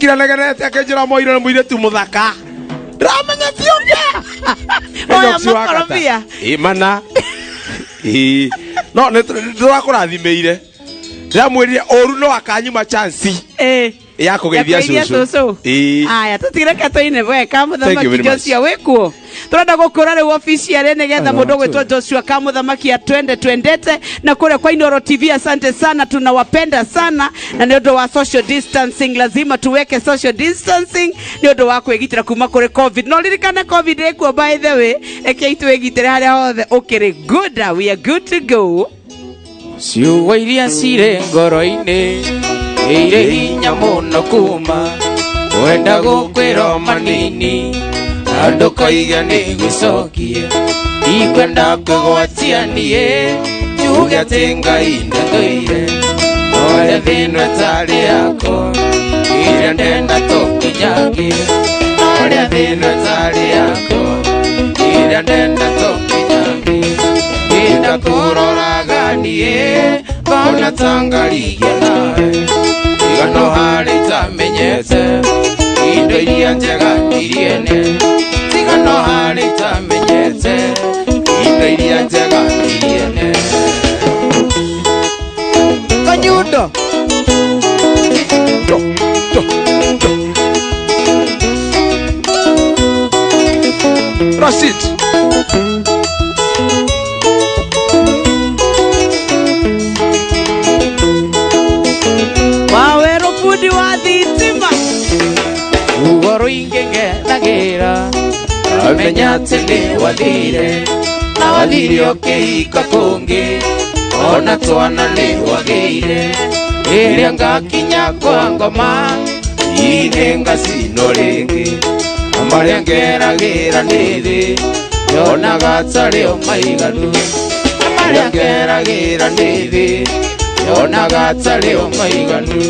akira negerete akenjira moiro muire tu muthaka ramenya tionge oya makorobia imana no niturakurathimire ndamwirire oru no akanyuma chance ya kugeithia cucu aya tutireke toine weka muthamaki Joshua wekuo turenda gukura riu official nigetha mundu gwitwo Joshua kamuthamaki ya twendete na kule kwa Inooro TV. Asante sana, tunawapenda sana, na ndio ndo wa social distancing, lazima tuweke social distancing ndio ndo wa kwigitira kuma kuri covid. No lirikana covid ekuo by the way ekeitwegitire haria hothe ukiri good, we are good to go. Ciugo iria cire ngoro-ini ire hinya muno kuma wenda gukwira manini andu koiga ni gwicokie ikwenda kwigwatia nie njuge ati Ngai ndathuire oria thina tari yako iria ndenda tukinyangie oria thina tari yako iria ndenda tukinyangie enda kuroraga nie bona tangarigia nawe igano hari tamenyete indo iria njega iriene igano hari tamenyete indo iria njega iriene Kanyundo Rashid wawero fundi wa thitima ugoro ingenge nagira amenya tene wathire na wathire okihika kungi ona twana ni wageire iria ngakinya kwa ngoma ine ngacino ringi amaria ngeragira nithi yonaga tari o maiganu amaria ngeragira nithi yonaga tari o maiganu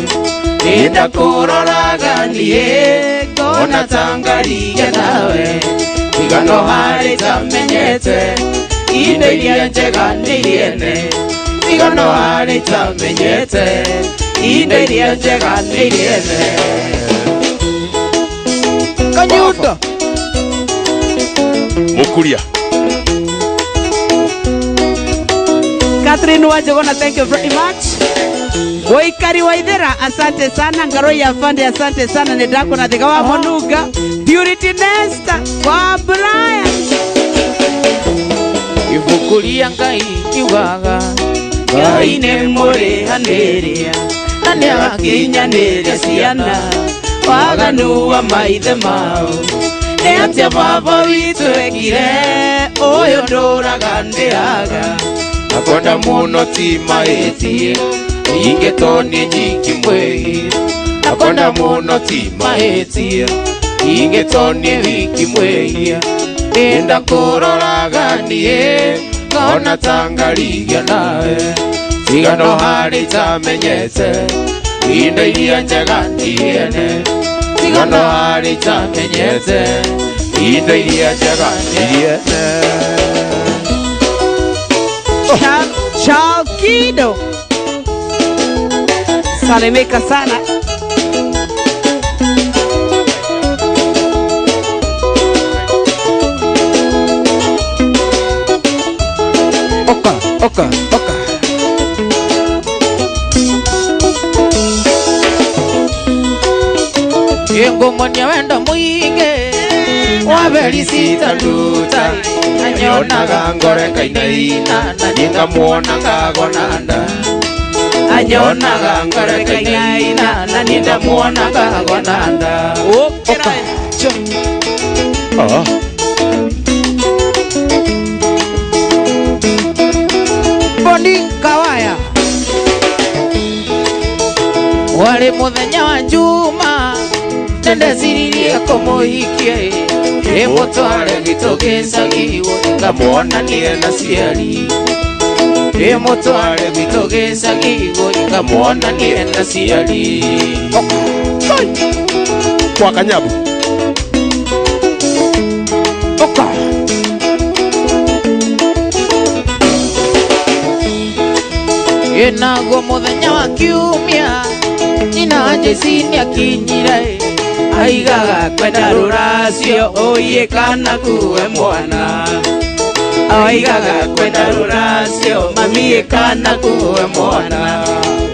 enda kuroraga nie kona tangaria nawe igano hari tamenyete indo iria njega niriene igano hari tamenyete indo iria njega niriene Kanyundo mukuria Catherine Wajogona, thank you very much. Boikari Waithera, asante sana. Ngaro ya Fande, asante sana. Nedako na thika wa Monuga Purity Nesta wa Brian ibukuria Ngai kiugaga Ngai ne more haneria ane akinyaneria ciana waganu wa maithe mao ne atia baba witu ekire oyo nduraga ndiaga akonda muno ti maetie ingetoni nyingi mwegi akonda muno ti maetie ingetoni wiki mwegi enda kuroraga nie kona tangarigia nawe igano hari tamenyete indo iria njega niriene igano hari tamenyete indo iria njega niriene Chalkido salimika sana. Oka yengo monya wenda muinge wabeli sita luta anyona gangore kainaina na ninga muona ngagonanda anyona gangore kainaina na ninga muona ngagonanda Oka Boni Kawaya wale muthenya wa Juma nende siririe kumuhikie emutware gitogecagiwo ngamuonanie na ciari emutware gitogecagiwo ngamuonanie na ciari kwa Kanyabu oka enago muthenya wa kiumia nyina Jesini akinyire aigaga kwenda ruracio oye kana kuwe mwana aigaga kwenda ruracio mami kana kuwe mwana.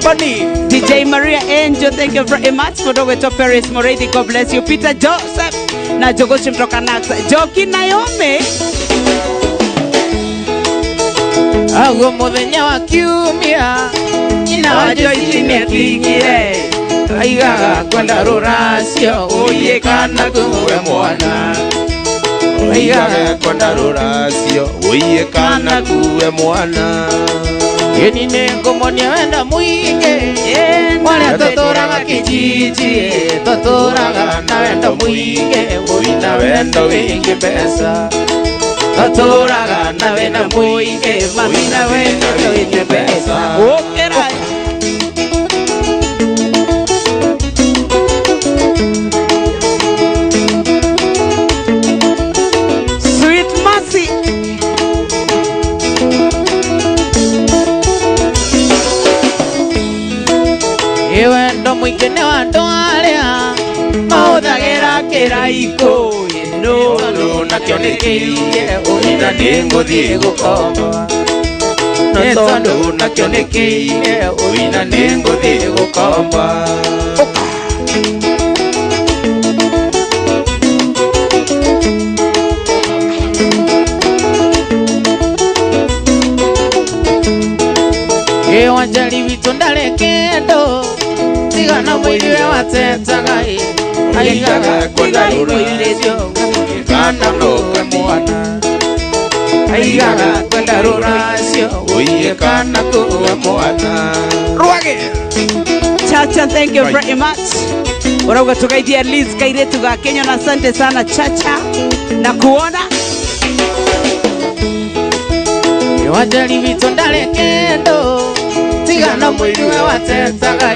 Bonnie DJ Maria Angel, thank you very much. Mudogo to Paris Moredi, God bless you. Peter Joseph na Jogoshi mtoka Naxa. Joki Naomi ago muthenya wa kiumia ina wajo chini atingire aigaga kwenda ruracio oye kana kuwe mwana aigaga kwenda ruracio oye kana kuwe mwana. Yeni nengo monia wenda muinge wale totoraga kijiji totoraga na wenda muinge muina wenda wingi pesa totoraga na wenda muinge muina wenda wingi pesa. Okera Sweet Mercy ewe ndo mwingine wa ndoalia mauthagira kiraiko ino nakionekeire uina ninguthie gukoma tondu nakionekeire uina ninguthie gukoma. Wanjali vitu ndale kendo tigana mwiliwe watetaga aigaga kwenda ruracio kana kuwe mwana aigaga kwenda ruracio oye kana kuwe mwana. Ruage Chacha, thank you very much. Urauga tugaithia Liz Kairetu ga Kenya na asante sana Chacha na kuona wanjali vitu ndale kendo tigana mwiliwe watetaga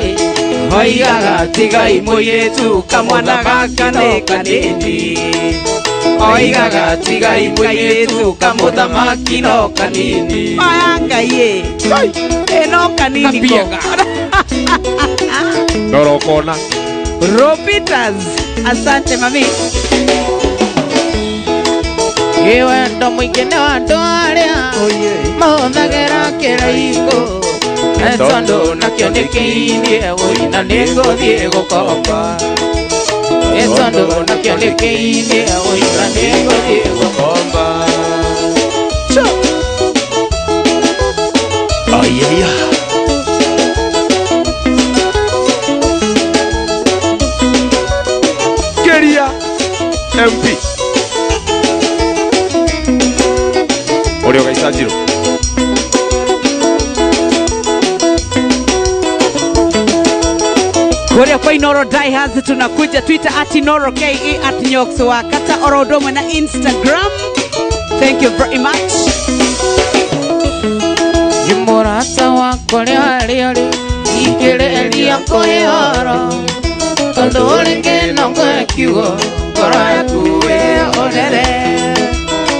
aigaga tigai muyetu kamwana gaka ne kanini aigaga tigai muyetu kamuthamaki no kanini mayanga ye eno kanini ko Dorokona Ropitas, asante mami. Ewe ndo mwingine wa ndoalia mauthagira kiraiko etondo nakionekeire uina ninguthie gukoma etondo nakionekeire uina ninguthie gukoma. Ayaya Keria MP Oreo Gaisajiro Korea kwa Inoro Diehards tunakuja Twitter @InoroKE @Nyoxwa kata Orodomo na Instagram. Thank you very much. Jimorata wako leali ikirelia koyoro Kondole ngeno kwekiwo Kora kuwe onere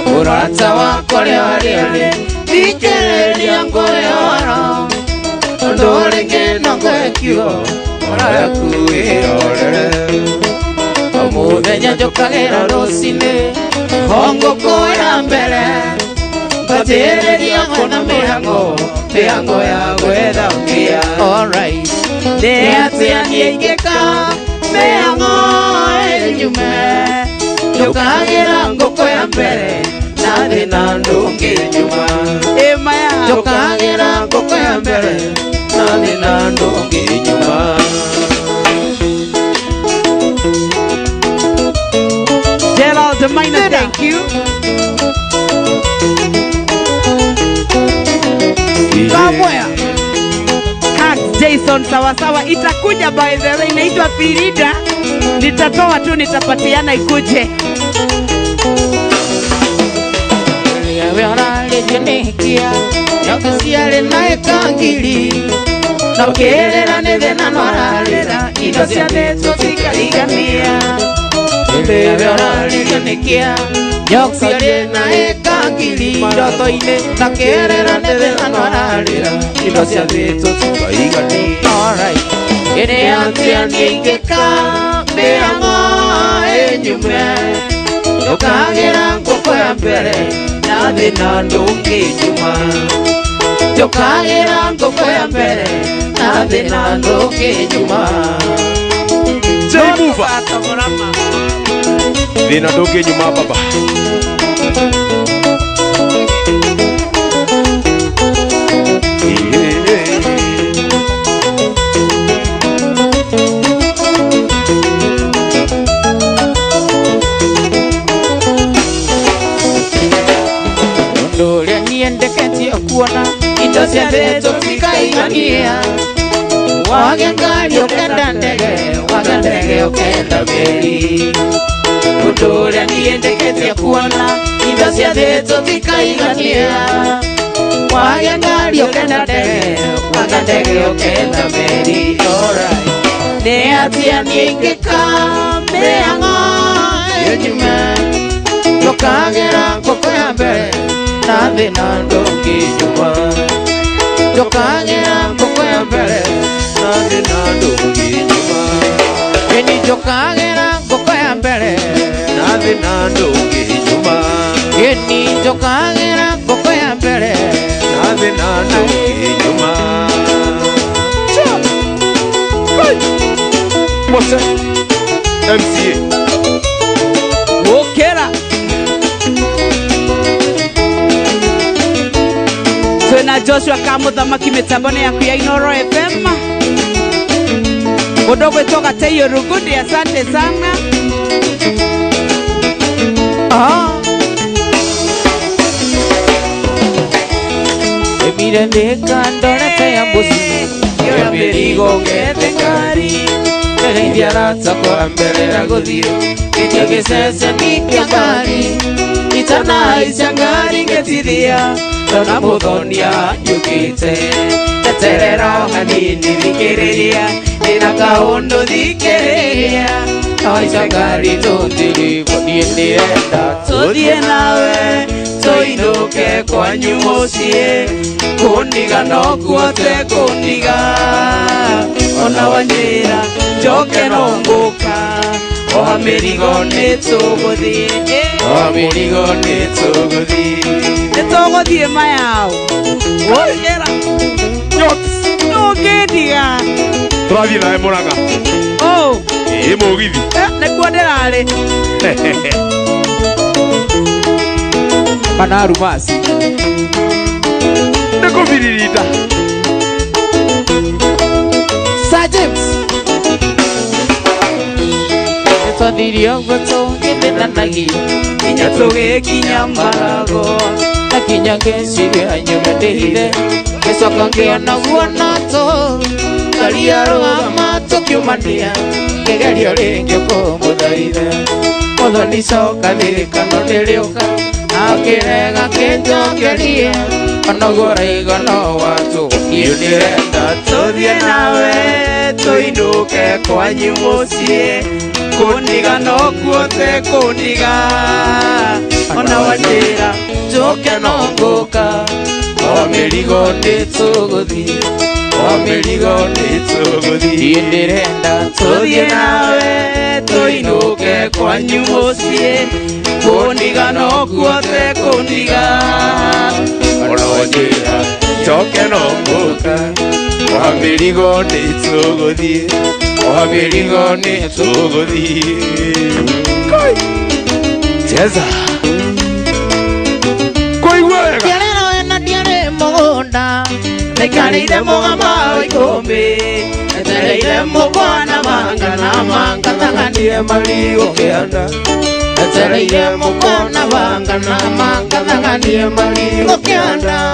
Murata wako leali ikirelia koyoro Kondole ngeno kwekiwo Kora kuwe onere Omuthenya njokagera rũcinĩ hongo koya mbere Batereria kona mihango ya gwetha mbia. Alright Neatia niengeka mihango enyume Njokagera ngoko ya mbere Nathi na ndungi nyuma Emaya Njokagera ngoko ya mbere Nathi na ndungi nyuma. Gerald Minor, thank you. Kamwea Hack Jason sawasawa itakuja by the way inaitwa Pirida. Nitatoa tu nitapatiana ikuje. Weona lejenikia Yakasiale na ekangili Na ukelera nethena noralera Indo cia neto tikarigania Weona lejenikia Yakasiale na ekangili Ndoto-ine Na ukelera nethena noralera Indo cia neto tikarigania. Alright Ene antia niengeka Meamo thina ndungijuma njukagira ngoko ya mbere na thina ndungijuma Jaimuva thina ndungijuma baba Ndoria niendeketi kuona indo cia ndeto cikaigania wage ngari ukenda ndege waga ndege ukenda meri Ndoria niendeketi kuona indo cia ndeto cikaigania wage ngari ukenda ndege waga ndege ukenda meri alright ne atia niingika meanga yenyuma njukagira ngoko ya mbere na thina ndungijuma njukagira ngoko ya mbere na thina ndungijuma eni njukagira ngoko ya mbere na thina ndungijuma eni njukagira ngoko ya mbere na thina ndungijuma Mose MCA Okera Twena Joshua Kamuthamaki mitamboni yaku ya Inoro FM Mudogo toka Teyo Rugudi asante sana Emire ndeka ndorete ya mbuzi ya mirigo ngete ngari Ngeithia rata kwa mbere ya guthie Ngeithia gicece nikia ngari Itana icia ngari ngetithia Tona muthonia yukite Teterero hanini thikiriria Nina kaundu thikiriria Icia ngari tutirivo nie ndienda Tuthie nawe tuinuke kwanyu mucie Kundiga no kuote kundiga Ona wanjira njoke no nguka Oha mirigo nituguthie Oha mirigo nituguthie Nituguthie mayao Ongera Nungindiga Turathie nawe Murang'a Oh mugithi Nikuo ndirari Kana rumasi Nikuviririta Sir James Nitwathirio gwetu ngithithanagi Kinya tugikinya Marago Na kinya ngeciria nyuga ndihithe Gicoka ngiona guonato Ngaria rugama tukiumania Ngegerio ringi kumuthaithe Muthoni coka thirikano niriuka Akirega kinjokerie Onogora igano watu Ndirenda tuthie nawe Tuinuke kwanyu mucie Kundiga no kuote kundiga Ona wanjira njoke no nguka O mirigo nituguthie O mirigo nituguthie Ndirenda tuthie nawe Tuinuke kwanyu mucie Kundiga no kuote kundiga Ona wanjira njoke no nguka O mirigo nituguthie O mirigo nituguthie Cheza Koigua wega Ndiarero ena ndiare mugunda Nikareire mugama wa ikumbi Etereire mugwana manga Thanganie marigo kianda Etereire mugwana manga Thanganie marigo kianda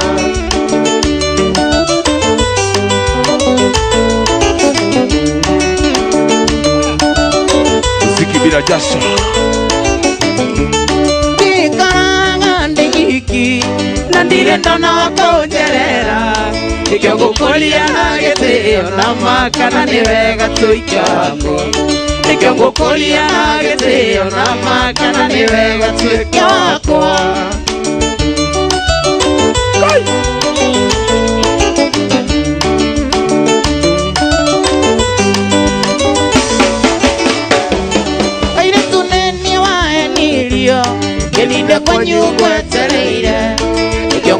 Muziki bila jasho Ndikaranga ndigiki Na ndirenda na kunjerera Ikyo ngukuria na gitio na makana ni wega tuikako Ikyo ngukuria na gitio na makana ni wega tuikako Aire tuneni waenirio Geninde kwanyu gwetereire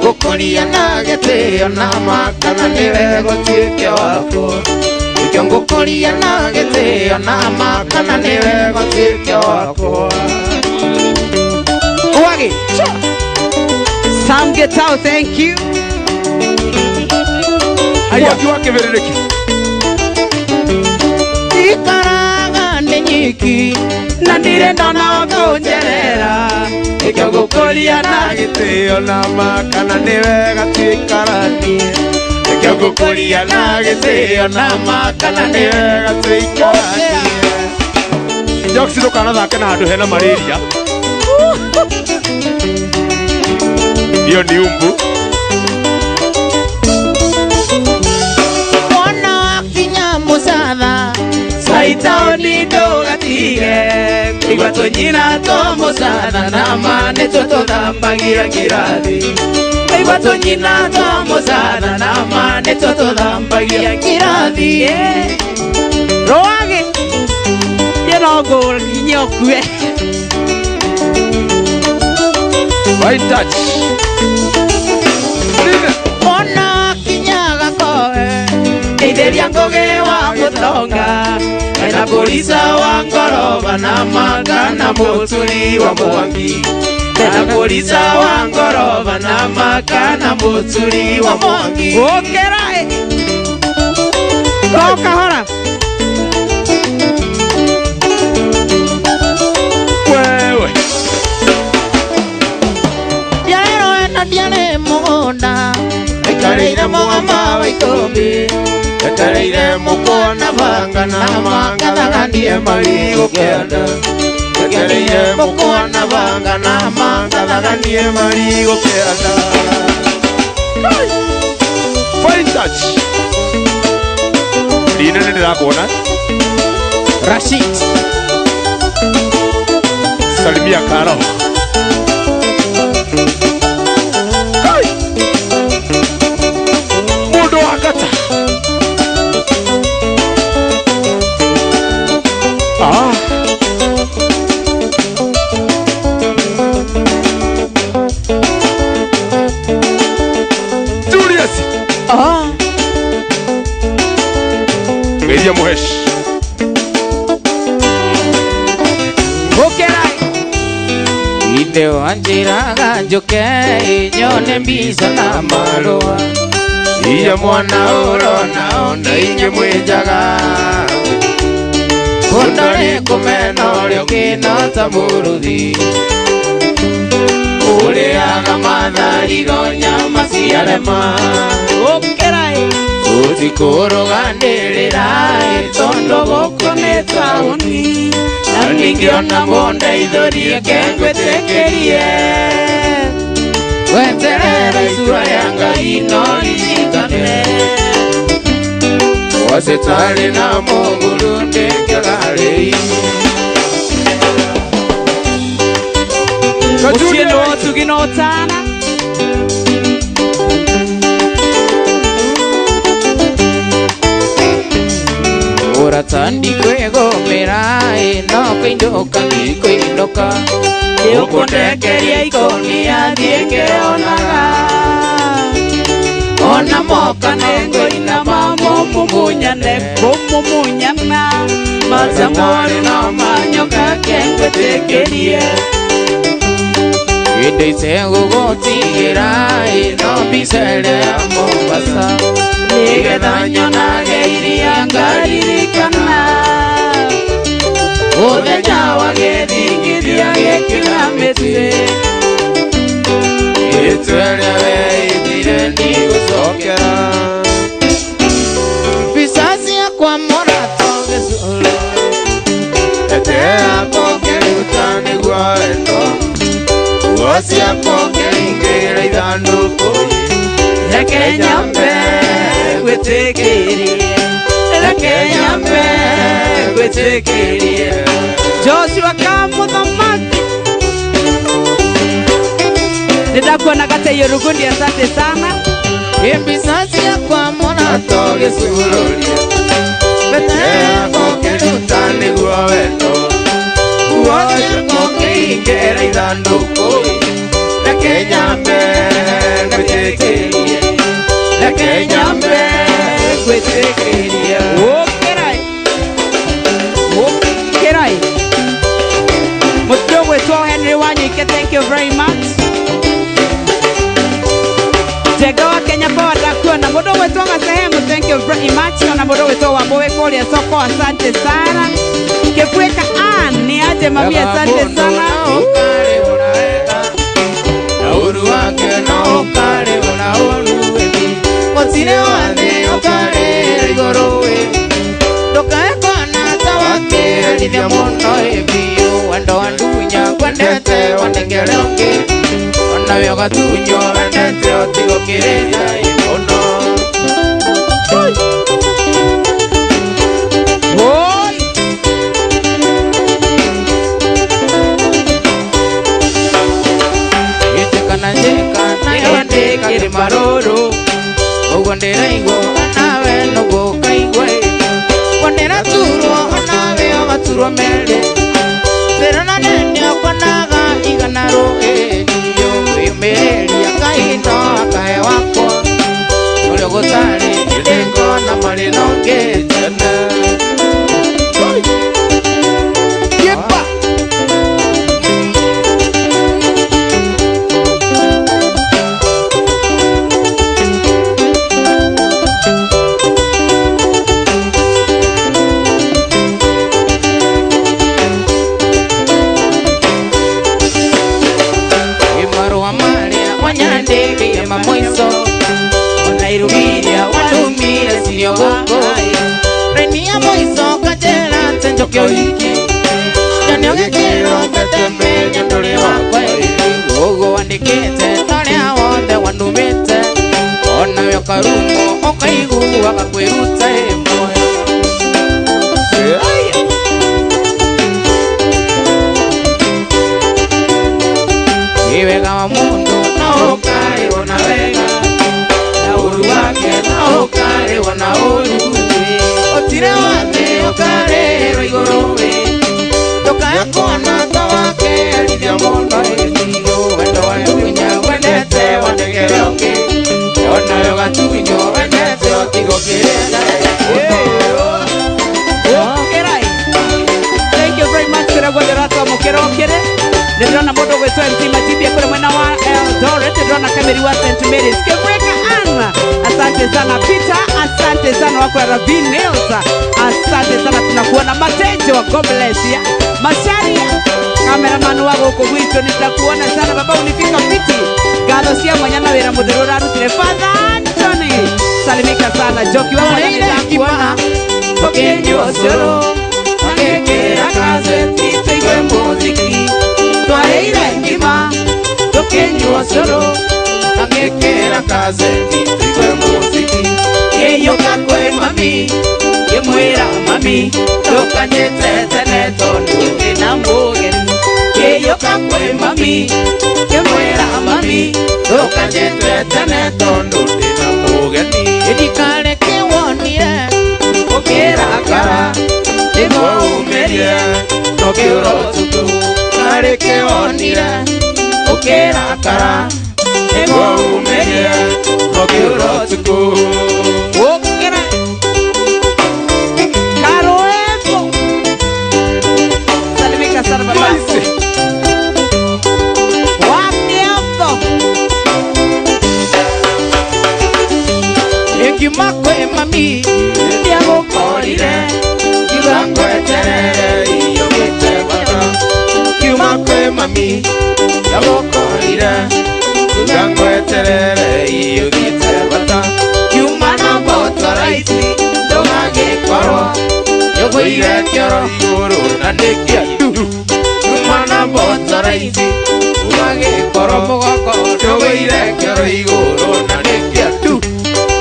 ngukuria na gitio na makana niwe gutuike wako nikio ngukuria na gitio na makana niwe gutuike wako Wagi Sam Getao, thank you. Mwaki wake verereki Ikaraga nyiki Na ndirenda na kunjerera nikio ngukuria na gitio na makana niwe gatuikaranie nikio ngukuria na gitio na makana niwe gatuikaranie Joksi ndukana thake na andu hena malaria Iyo ni umbu Mwana wakinya musatha Saitao ni dogatige Igwa tonyina to musatha na mane tutothambagia kirathi Igwa tonyina to musatha na mane tutothambagia kirathi Roage Yerogo nyokwe Right touch Mwana wakinya koe Ideria ngoge wa mutonga Ena polisa wa ngoroba na manga na muturi wa mwangi Ena polisa wa ngoroba na manga na muturi wa mwangi Okerai Koka hora Wewe Yaero ena diane mugunda Ekareire mugamba wa ikombi Ekareire mukona banga na manga Thaganie marigo kenda Ekareire mukona banga na manga Thaganie marigo kenda Fine touch Lina ndirakuona Rashid Salimia Karo Mundu wakata Julius Media Muhesh Okerai Ideo anjiraga njuke Inyone mbisa na marua Iya mwana urona Onda inye mwejaga Kundari kumena Olio kinota muruthi Uliaga mathari Gonya masiarema Okerai Utikuruganirira Tondo goko ni tauni Na ningiona mwonda idhorie Kengwetekerie Weterere sura yanga ino ishikane Wasetari na mungulu ndekelale Usieno otu ginotana Uratandi kwegomera Ino kwendoka ni kwendoka Ukundekeria ikoni ya dienge onaga Ona moka nengo ina mamo mumunyane Mumunyana Mazamori na manyoka kengwe tekerie Ide sengu gotigira Ino bisele ya Mombasa Nige danyo na geiri angaririkana Ode jawa gedingiria gekilamete Itwelewe itire ni usokera Pisasi ya kwa mora toge sule Etea poke utani guaendo Uosi ya poke ingere idhandu kuyi Rekenyambe gwetekerie Rekenyambe gwetekerie Joshua Kamuthamaki Nitakuona kata yorugundi asante sana Pisasi ya kwa mora toge sule Etea poke utani guaendo Uosi ya poke ingere idhandu kuyi Rekenyambe gwetekerie Kirai. Mudogo wetu Henry Wanyike, thank you very much. Jegawa Kenya Power Dakuwa na mudogo wetu sehemu, thank you very much. Na mudogo wetu wa Bowe Koli ya soko, asante sana. Kepweka ni aje mami, asante sana. Na uru wake na ukare una uru webi Otine wane ukare rigorowe Dokae kona tawake alivya mono ebiyo Wando wandunya kwendete wandengelonge Wanawyo katunyo wendete otigo kireja imono Kiri maroro Ugondera ingo Nawe nogo kaigwe Wandera turo Nawe oga turo mele Pero na nene Okonaga iganaro Niyo Yumbeli Akaino Akahe wako Ole gotari Ideko na marinonge Jana Yepa Mamoiso Onairubiria Walumira Siniogogo Renia Moiso Kajera Tenjokyo hiki Janyoge kero Katembe Nyondole wakwe Ogo wandikete Tone awonde wandumete Ona yokarumo Okaigu wakakweruta moyo Iwega wa mundu na ukare wanawega Na uru wake na ukare wanauru Otire wate ukare roigorowe Toka yako anata wake alivya mono ebiyo Wendo wandunya wendete wandegeroke Ona yoga tuinyo wendete otigo kirenda Kirai. Thank you very much. Kiragwa deratu mukero kire Ndirona modo wetu MC Majibia kule mwena wa Eldoret. Ndirona kameri wa St. Mary's. Kebreka Anna, asante sana. Peter, asante sana. Wako ya Ravine Mills, asante sana. Tunakuona Matejo wa God bless ya Masharia cameraman wako huko mwisho, nitakuona sana baba, unifika fiti. Galo sia mwanyana wera mudhurura rutile Father Anthony, salimika sana. Joki wa mwanyana nitakuona Okenyo Osoro Angekera Kazeti Tegwe muziki Twareira ngima Okenyo Osoro Angekera Kazeti Tegwe muziki Keyo kakwe mami Kemwera mami Tokanyete teneto Nuke na mbogen Keyo kakwe mami Kemwera mami Tokanyete teneto Nuke na mbogen Edikale kewonie Okera akara Ego umeria Nokiro tutu Kareke onira Okera akara Ego umeria Nokiro tutu Okera Karo Ego Salimika sana babako Wapi hapo Eki makwe mami Ndiago korire Kilango etere Iyo mite bata Kiumakwe mami Ndiago korire Kilango etere Iyo mite bata Kiumana boto raiti Dongage kwaro Yogo ire kioro Igoro na nekia Kiumana boto raiti Dongage kwaro Mogoko Yogo ire kioro Igoro na nekia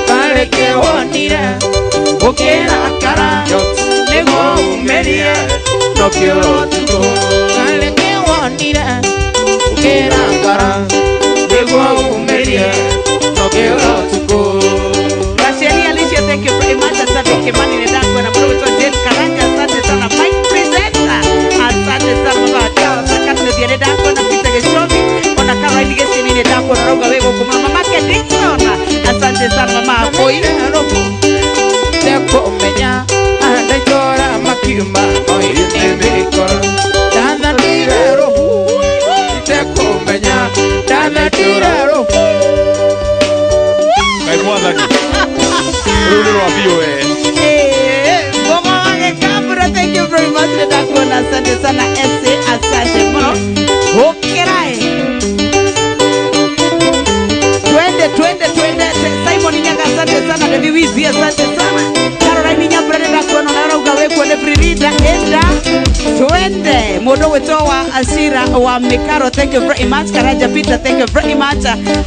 Kareke onire Okera akara Nego umeria Nokiro tuko Kareke onire Okera akara Nego umeria Nokiro tuko Rasheli Alicia, thank you very much. Asante Kimani Nedako na mwana wetu Jen Karanga. Asante sana Mike Presenter. Asante sana baba Charles Sakatno Dia Nedako na Peter Geshovi. Ona Caroline Gesini Nedako na Roga Wego kumuna mamake Dixon. Asante sana mama Akoi. sana ese, asante mno. Okerai. Twende. Simon Nyaga, asante sana. Devi Wizi, asante sana. Caroline Nyabrede na kuona na rauga weku ne Frida enda. Twende. Modo weto wa Asira wa Mikaro, thank you very much. Karaja Peter, thank you very much.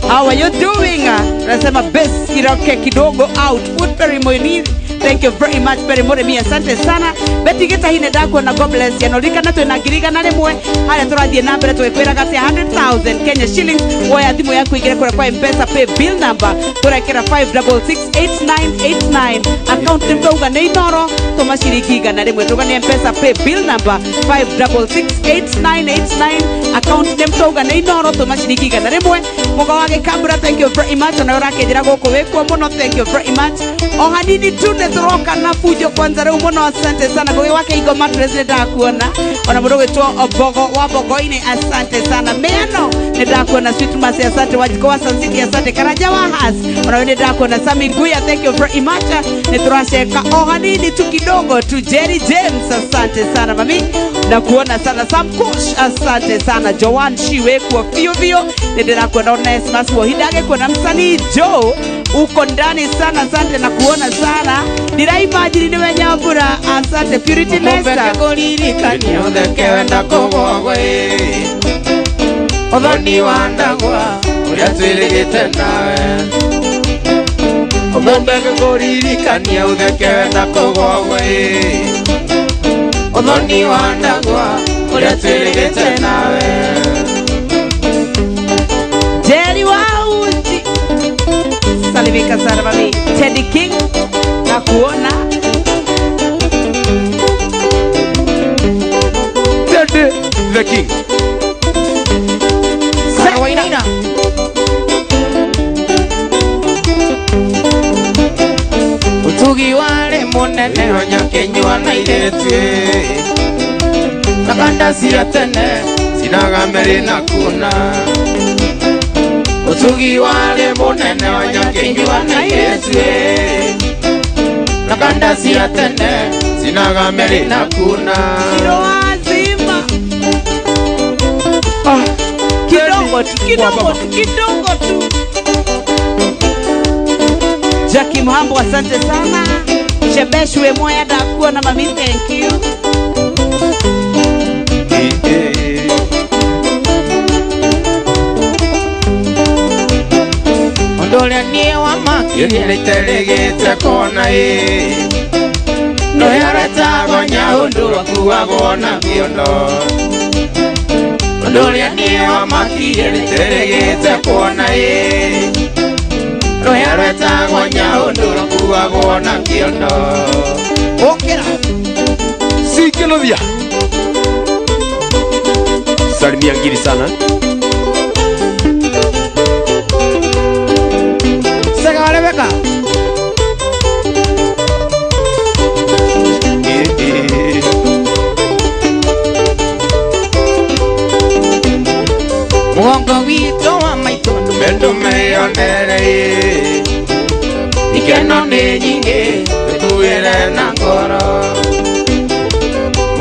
How are you doing? Nasema best iroke kidogo out. Woodbury Moini, thank you very much. Very more asante sana. Beti geta hine dako na God bless ya nolika na tuwe nagiriga na nemwe. Haya turadie nambere tuwe kwera gati 100,000 Kenya shillings. Waya thimu yaku igire kwa M-Pesa pay bill number. Turekera 5668989. Account nimto uga neitoro. Toma shiriki iga na nemwe. Tuga ni M-Pesa pay bill number 5668989. Account nimto uga neitoro. Toma shiriki iga na nemwe. Moga wage kabura, thank you very much. Onayorake jirago kuwekwa mono, thank you very much. Ohadini tunde toroka na fujo kwanza reu mono, asante sana. Goge wake igo matres neda kuona. Ona mudoge tuwa obogo wabogo ine, asante sana. Meano neda kuona sweet masi, asante. Wajiko wa Sansiti, asante. Karaja wa Has ona neda kuona. Sami Guya, thank you very much. Neturasheka ohadini tu kidogo tu. Jerry James, asante sana mami. Na kuona sana. Sam Kush, asante sana. Joan Shiwe kwa vio neda kuona. Onesmas Wahidage kuona. Msani Joe uko ndani sana, asante na kuona sana. Niraima ajili niwe Nyambura, asante. Purity Lester Mbeke golirikania udhekewenda kogogwe Odhoni wandagwa uria twirigite nawe. Mbeke golirikania udhekewenda kogogwe Odhoni wandagwa uria twirigite nawe. Jerry Wauji, salimika sana mami. Teddy King na kuona. Teddy the King. Sara Wainaina. Utugi wale munene onyakenywa na iretwe. Nakanda siya tene sinagamere na kuna. Utugi wale munene onyakenywa na iretwe. Nakanda siya tene sinagamere na kuna. Siro wazima. Kidogo tu. Jackie Mhambo, asante sana. Shebeshwe moya dakuwa na mami, thank you. Ondole nie wa maki yele telegete kona no yarata gonya undu wakuwa gona biondo. Ondole nie wa maki yele telegete kona no yarata gonya undu wakuwa gona biondo. Okera Sikilovia. Salimia ngiri sana. Sega wale beka Mwongo wito wa maitondo mendo meyonere. Ikeno ne nyinge tuwele na ngoro.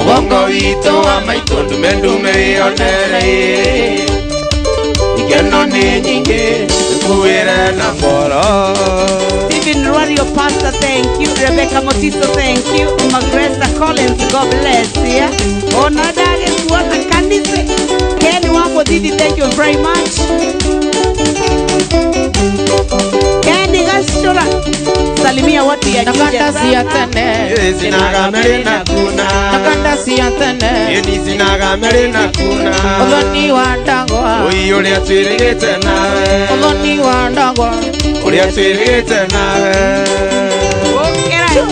Mwongo wito wa maitondo mendo meyonere. Ikeno ne nyinge tuwele na ngoro. Stephen Radio Pastor, thank you. Rebecca Motiso, thank you. Magresa Collins, God bless you. Onadage kuwata kanise. Kenny Wambo Didi, thank you very much. Kenny Gastura, salimia watu ya Nakanda siya tene Sinagamere na kuna. Nakanda siya tene Yeni sinagamere na kuna. Odhoni wandagwa Oi uria twirigite nawe. Odhoni wandagwa Uria twirigite nawe. Okera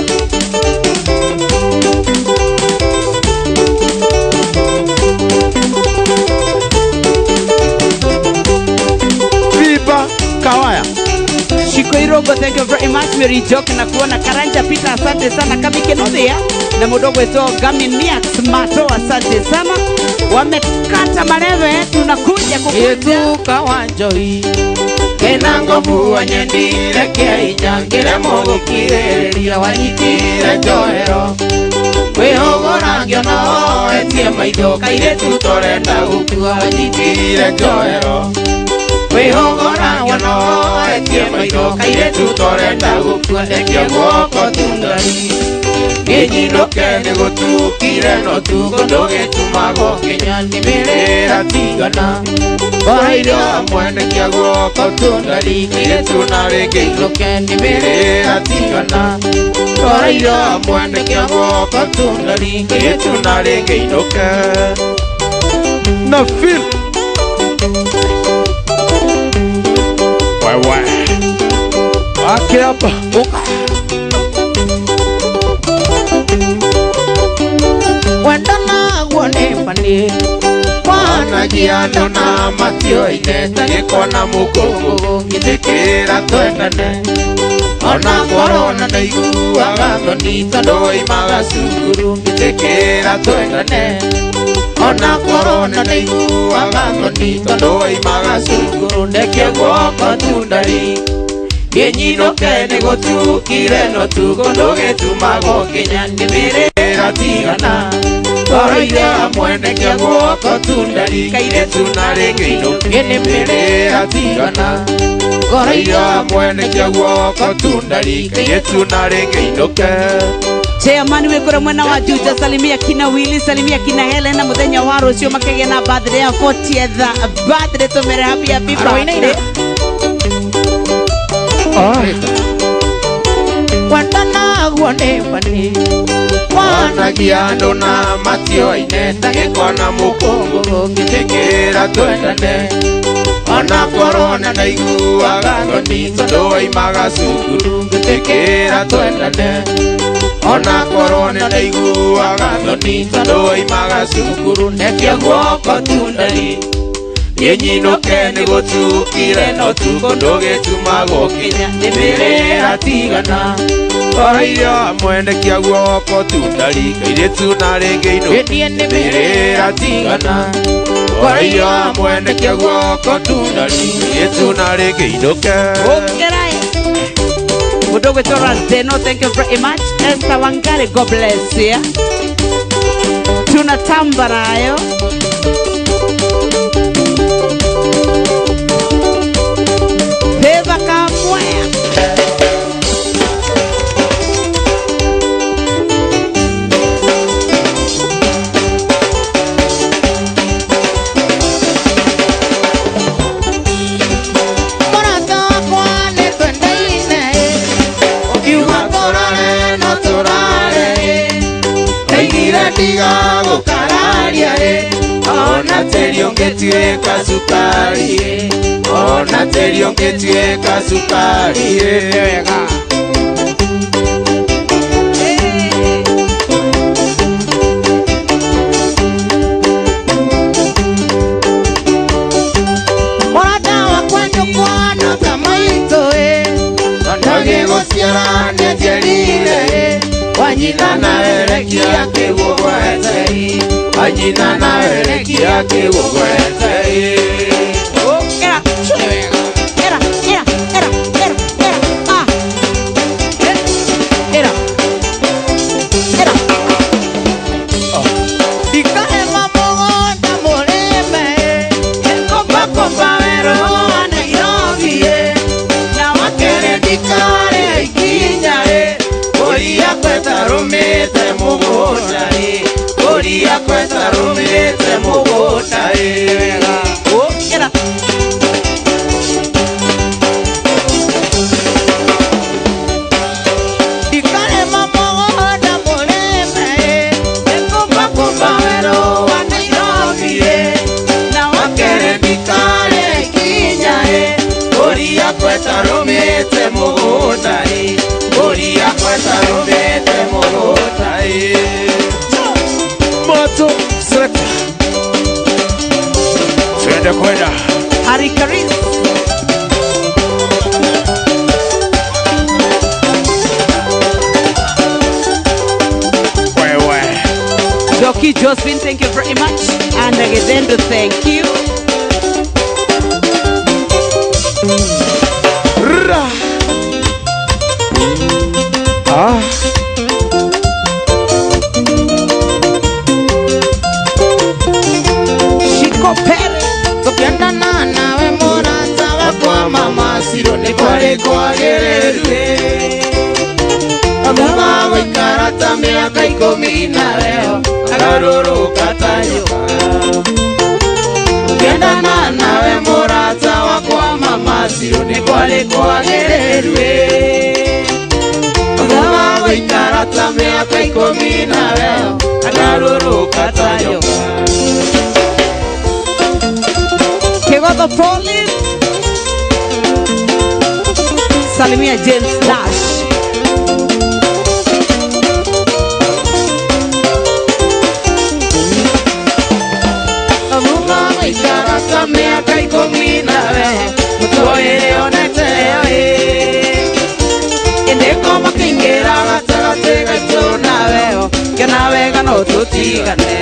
Viva Kawaya. Shiko Irogo, thank you very much. Mary Joke na kuona. Karanja Peter, asante sana. Kami Kenodhia na mudogo eto Gamin Miax Mato, asante sana. wamekata mareve, tunakuja kukuja kawanjoi kena ngovu wanyendire kia inyangire mogo kireria wanyitire njohero kwihogora ngiono etie maitho kaire tutorenda gukua wanyitire njohero kwihogora ngiono etie maitho kaire tutorenda gukua ekie guoko tundari Nginyinoke nigutukire no tuko ndugitumago kinyanimira tigana Korairo amwene kia guoko tundari kire tunarenge inuke nimirira tigana Korairo amwene kia guoko tundari kire tunarenge inuke Na feel Wewe Wake hapa Wendana guone pani Wana giano na matio ineta Gikona mukungu Ngithikira twendane Ona korona na igua gathoni Tando imaga cukuru Ngithikira twendane Ona korona na igua gathoni Tando imaga cukuru Ndekia guoko tundari Nginyinoke nigutukire no tuko ndugitumago kinyanimira tigana Koraire amwene kia guoko tundari kaire tunarenge inuke nimirira tigana Koraire amwene kia guoko tundari kaire tunarenge inuke Chairman wekora mwana wa Juja, salimia kina Willy, salimia kina Helena muthenya wa rucio makege na birthday ya 40th birthday tumere happy birthday Wandana guone pani Wana giano na matio ineta Gikona mukungu Ngithikira twendane Ona korona na igua gathoni Tando imaga cukuru Ngithikira twendane Ona korona na igua gathoni Tando imaga cukuru Ndekia guoko tundari Nginyinoke nigutukire no tuko ndugitumago kinyanimira tigana Koraire amwene kia guoko tundari kaire tunarenge inuke nimirira tigana Koraire amwene kia guoko tundari kaire tunarenge inuke Okerai Mudogo Tora Deno, thank you very much. Esther Wangari, God bless you. Tunatamba nayo Peva kamwea Diga gukararia ona terio ngetuika sukari ona terio ngetuika sukari wega Morada wa kwanyo kwana kama ito Kondage gosiara nejerire Wanyina na erekia kegugwete Wanyina na erekia kegugwete Era Ikahe mamogonda mureme Komba komba wero anairogie Na wakere dikare ikinyare Oria kweta rumite mugotari Oria kweta rumite mugotari Era Ikare mamogonda mureme Komba komba wero anairogie Na wakere dikare ikinyare Oria kweta rumite mugotari Oria kweta rumite mugotari Moto select Twende kwenda Harikaris Wewe Doki Josephine, thank you very very much. And Gedendo, thank you. Shiko Pere. Tukienda nawe Murata wakwa mama siro ni kwale kwa gererwe. Aguma wikarata miaka 10 na leo agaruruka tayoka. Tukienda nawe Murata wakwa mama siro ni kwale kwa gererwe. Aguma wikarata miaka 10 na leo agaruruka tayoka. The police. Salimia James Dash. Amuga wikara samea kai kominawe Mutoere oneteo Inde koma kingera gatagate gaito nawe Kenawe gano tutigane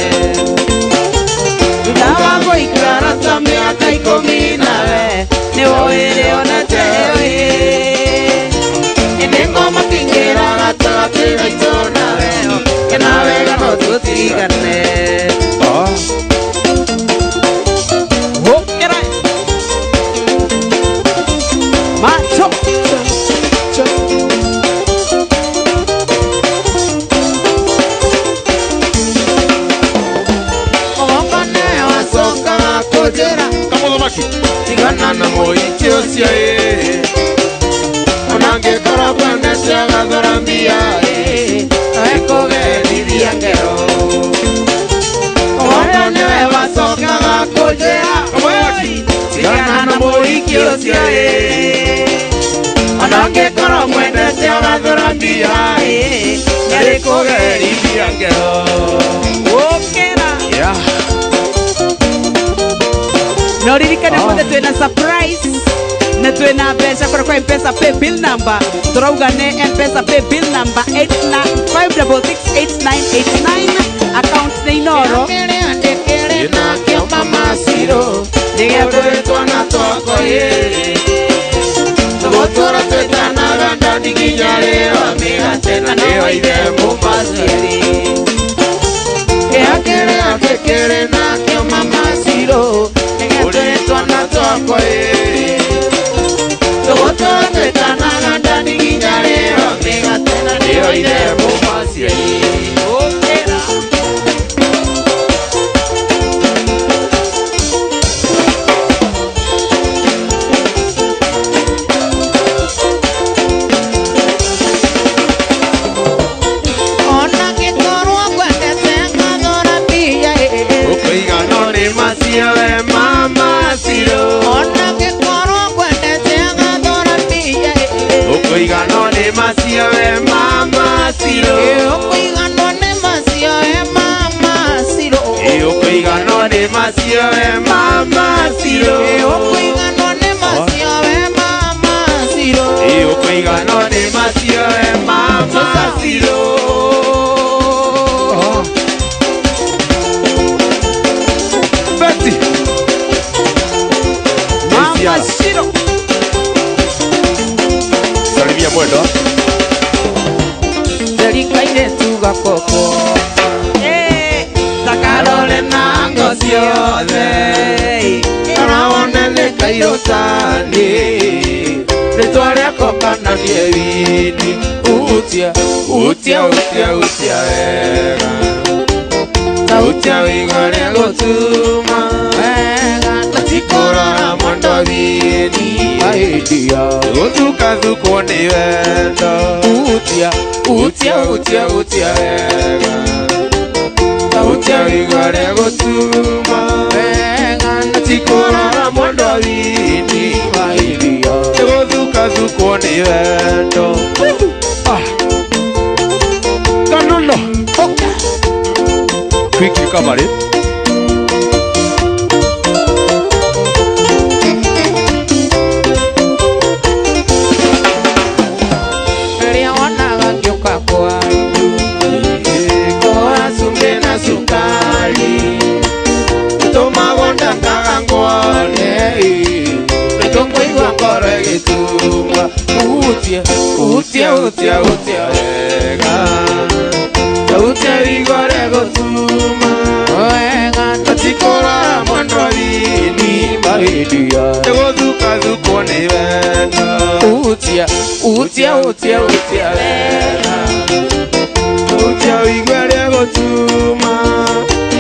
Dawa wikara samea kai kominawe Neoere oneteo Inde koma kingera gatagate gaito nawe Kenawe gano tutigane Macho. Omokane wasoka kojera Kamudhamaki. Tigana na moichio siae Onange karapane siaga dharambia Aeko gediria ngero Omokane wasoka kojera Tigana na moichio siae Onange karapane siaga dharambia Aeko gediria ngero Okera. Yeah. Noririkane mwende tuena surprise. Na tuena pesa kwa M-Pesa pay bill number. Turaugane M-Pesa pay bill number 5668989. Account na inoro. Na kio mama siro Nigebe tuana toko ye Nabotora tuetana ganda Niginyare wa miga tena Neo ide mumazeri Eakere akekere na kio mama siro Nigebe tuana toko ye Nabotora tuetana ganda Niginyare wa miga tena Neo ide mumazeri Okera Masiawe mama siro Ona que coro cuente se agadora pilla Okoigano ne masiawe mama siro Okoigano ne masiawe mama siro Okoigano ne masiawe mama siro Okoigano ne masiawe mama siro Okoigano ne masiawe mama siro Mama Shiro. Salimia mwendo. Serika ine tuga koko Takarole na ngosiole Karawone le kairotani Nitware kokana niewini Utia, utia, utia, utia ega Utia wigore gotuma Ega Natikora mondo vini Aidia Utuka thuko ni wendo Utia, utia, utia, utia ega Utia wigore gotuma Ega Natikora mondo vini Aidia Utuka thuko ni wendo Kanono. Quickly cover it. Kwa sumbe na sukari utia wega utia igore gotuma wega tatikora mwandwini mahidia egothuka thuko ni wenda utia wega utia igore gotuma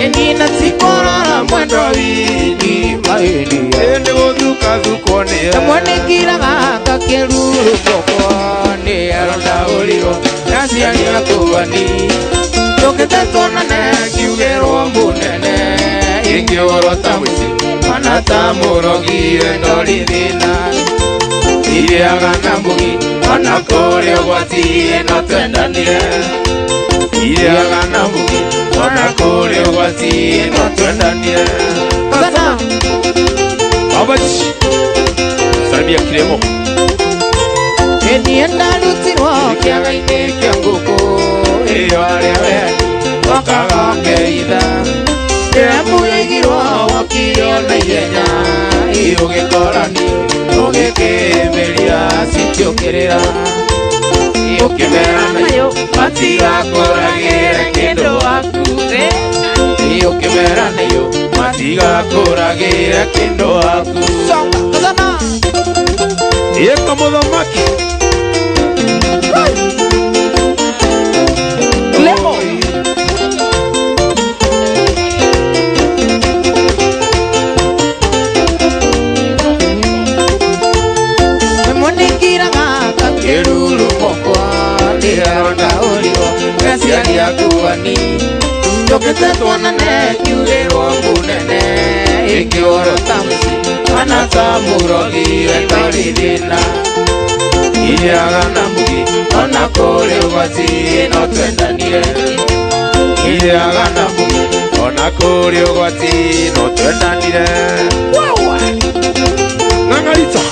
enina tikora mwandwini mahidia egothuka thuko ni wenda mwene kiraga kakeruru kokone aronda uliro nasiani akubani toketona ne kiugero munene ingioro tamwisi mana tamurogire ndorithina iriaga mugi ona kore gwatie no twendanire iriaga mugi ona kore gwatie no twendanire kana abachi sabia kiremo enienda lutirwo kiagaine kia nguku iyo aria weni wakagongeitha ndiramuigirwo wakirio na ihenya iugikorani ugikimeria citiukirira iukimera nayo matigakũragĩre kĩndũ waku iukimera nayo matigakũragĩre kĩndũ waku yeka mũthamaki lemo memonikiraga kakiruru kokwa ndiaronda ulio ngasiani yakuani tokete twanane kiugirwo munene ingioro tamsi mana tamurogire ndorithina iriaga mugi ona kũrĩ ũgwati no twendanire iriaga mugi ona kũrĩ ũgwati no twendanire ng'ang'aritha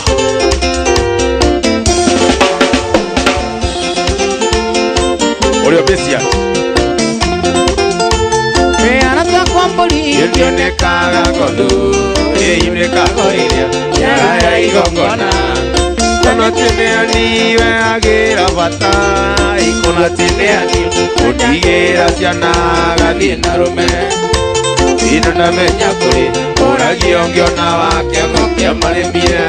ũrĩa becia anata kwambũri ĩkĩonekaga ng'ondu ĩyunĩkaga iria yaga ya igongona Ikona tineani weagira bata Ikona tineani utigira ciana gathie na rume Ino na menya kuri uragio ngiona wake mukia marimie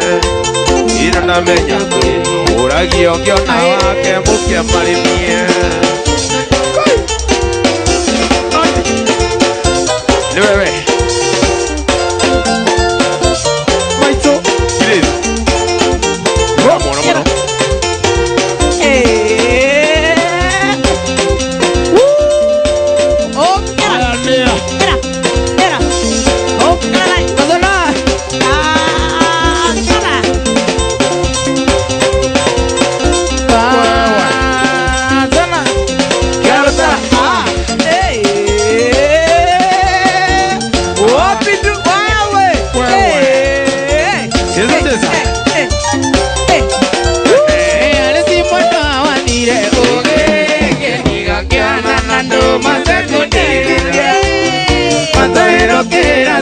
Ino na menya kuri uragio ngiona wake mukia marimie Ni wewe Maito Gilles Mono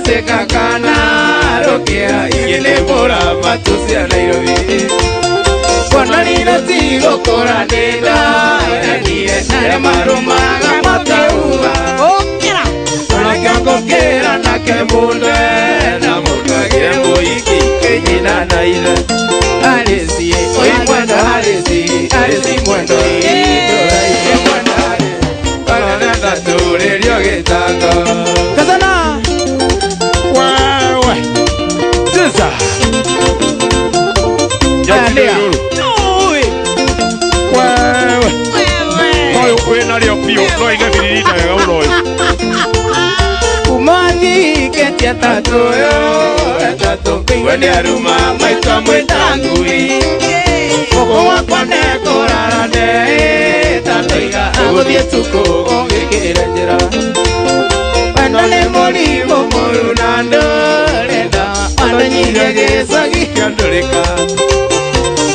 Seka kana rokia ingene bora matusia Nairobi Kona nina tigo kora nena Nanie nare marumaga matauga Okera Kona kiango kera na ke munde Na munde kembo iki kenyina na ile Alesi oi mwendo Alesi mwendo Idora ike mwendo Kona nenda ture rio getanga Kazana Sasa Jandia Wewe Moyo kwena leo pio No inga viririta ya uloyo Umani ketia tatu yo Tatu Wende aruma maitwa mwetangui Koko wakwane korarane Tatoiga Agudie tuko Ongekere njera Wendane mori Momoro nando Ananyige kiandulika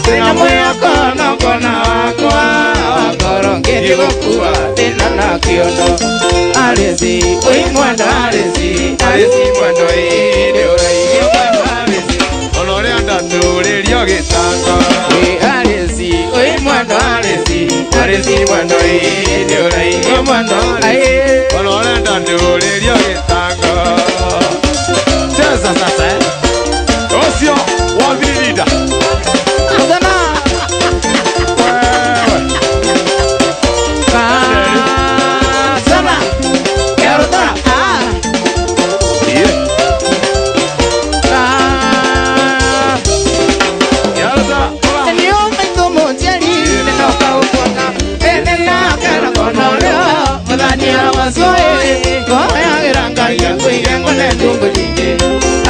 Sina moya kono kona wakwa Wakorongeni wakua Tena na kiono Alesi Ui mwendo alesi Alesi mwendo ide Urai mwendo alesi Olore anda turi Rio gitanga Ui alesi Ui mwendo alesi Marisi mwendo hii uraingia mwendo Wanaolenda ndulirio gitango Cheza sasa Osio wavirida Kazana Wewe Kazana Kerota Yeah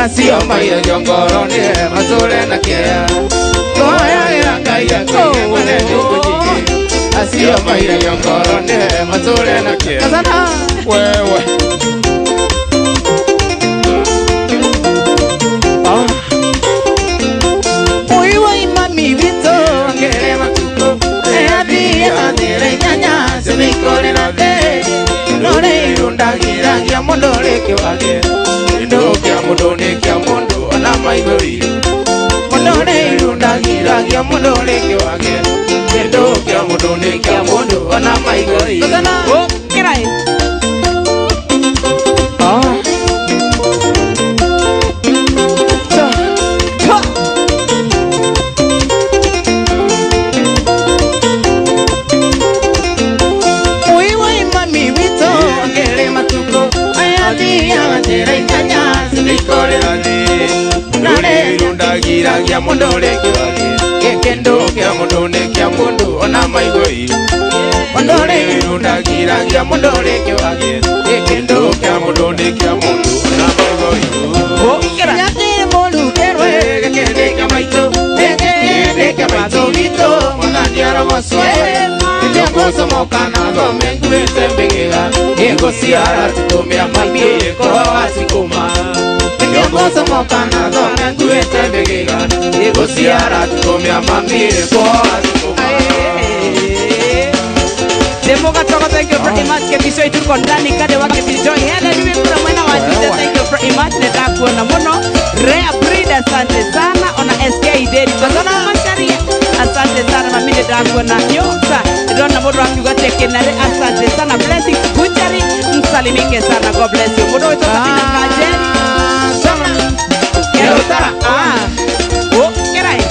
Asio maya jongoro ne masole na kia Goya iranga ya kwenye ndungu Asio maya jongoro ne masole na kia Kazana wewe Uiwa imami vito Ngere matuko Eadi adire nyanya Semikore na te Nore irundagira Gia mondore kiwage Ndo kia mondone kia mondo Ona maigori Mondone irundagira Gia mondore kiwage Ndo kia mondone kia mondo Ona maigori Kazana oh kirai Gia mondole kiwage Kendo kia mondone kia mondo Ona maigoi Mondole irundagira Gia mondole kiwage Kendo kia mondone kia mondo Ona maigoi Okera Nyate molu kerwe Kende kia maito Kende kia maito Vito Mondani arabaswe Ego somokana Gome nguete mbegega Ego siara Tutomea maibie Koa sikuma Ego somokana Gome nguete mbegega Ego siara Tutomea maibie Koa sikuma Demoga toka thank you very much Kebisho itu kondani kade wake bijo Hele niwe kuna mwena wajute thank you very much Neta kuona mono Rea Brida asante sana Ona SK Ideri Kazana Masharia Asante sana mamide dangu na nyota Rona modo wangu gate kenare Asante sana blessing Kunjari Msalimike sana God bless you Modo ito katina kajeri Sana Kero utara Oh kerai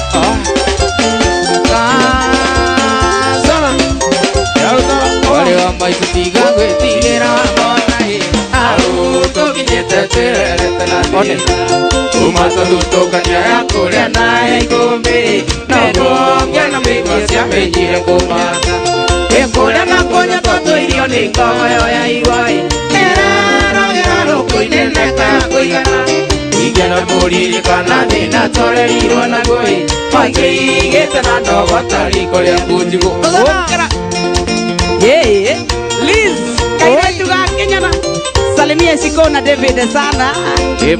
Sana Kero utara Wale wa maitu tiga Gwe tigera wa monai Aruto kinyete Tere telani Umasa luto kanya ya kulia na ikumbi Nabongya na migos ya mejire kumata Ekulia na konya toto ilio ningogo ya iwai Erano gerano kuineneka kuigana Igana muriri kana nina tole liwa na goi Maike igete na ndogo tariko lea kujigo Okera Yeah Liz Kaira juga kenyana Salimia Sikona David sana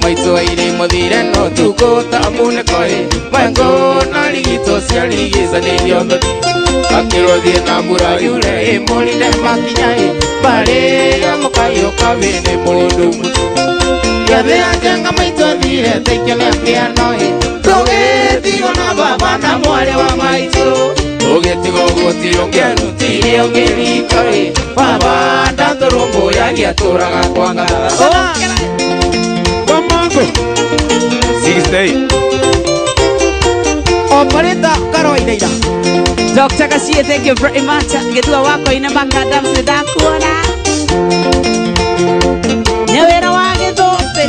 maito ile modire no tuko tamune koi Mango na ligito sia ligiza niliondo Akiro die nambura yule moli de makinyai Bale ya mokayo kabene molindo mutu Ya de ajanga maito dire tekele pianoi Toge tigo na baba na mwale wa maito Toge tigo goti ongenu tiri ongeni koi Baba tanto rombo ya giatura gakwanga Stay. Opereta karo ineira. Dr. Kasie, thank you very much. Gedua wako ina makadam sedakuona. Nyawera wage dope.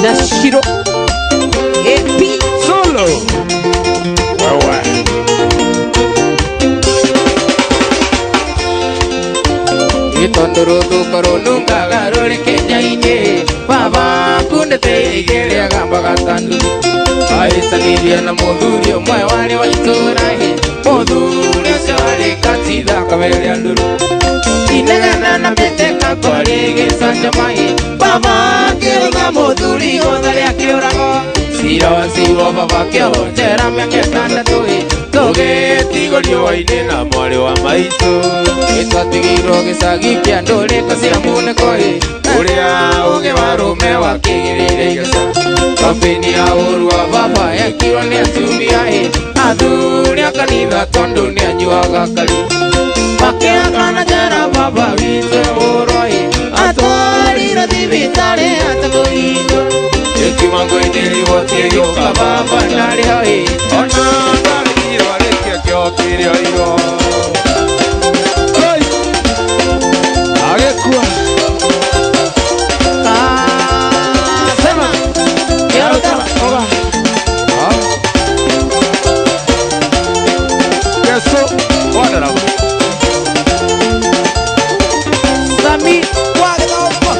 Nashiro. Epi solo. Wawa. Itondoro tu karo nunga garore kenya ine. Baba kunde te igere agamba gatandu Aisa nidia na modhurio mwe wale wa itorahi Modhurio se wale katida kamele anduru Inegana na meteka kwa lege sanja mai Baba kiruga modhurio dhali ya kiurago Sira wa siwa baba kia hojera miake tanda tui Toge tigo liyo wa inena mwale wa maito Ita tigiro gisagi kia ndole kasira mune koi Urea uge warume wa kigirire igasa Kampeni ya uru wa baba ya kiwa ni atumi ahe Adhuri ya kanitha Ega tondu ni anyuaga kari Makiakana jara baba wite uroi Atwarira thibitari atakuhingo Ekimango inili wote yoka baba nari hoi Ona nari hiro arekia kio kiri oiro Agekua Sema Yaro tala Oga Yeso Wana Sami Wagenofa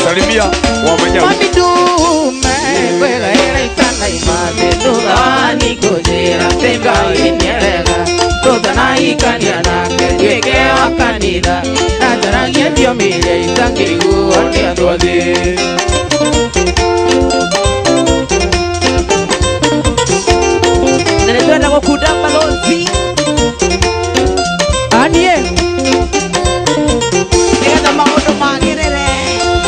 Salimia Wamanya Mami dume Kwega era itana imade Nurani kujira Tenga inyerega Toda na ikania nake Yeke wakanida Najarangia dio mile Itangigu Onia duade Nendwenda kukuda balozi Anie Nenda maondo magirere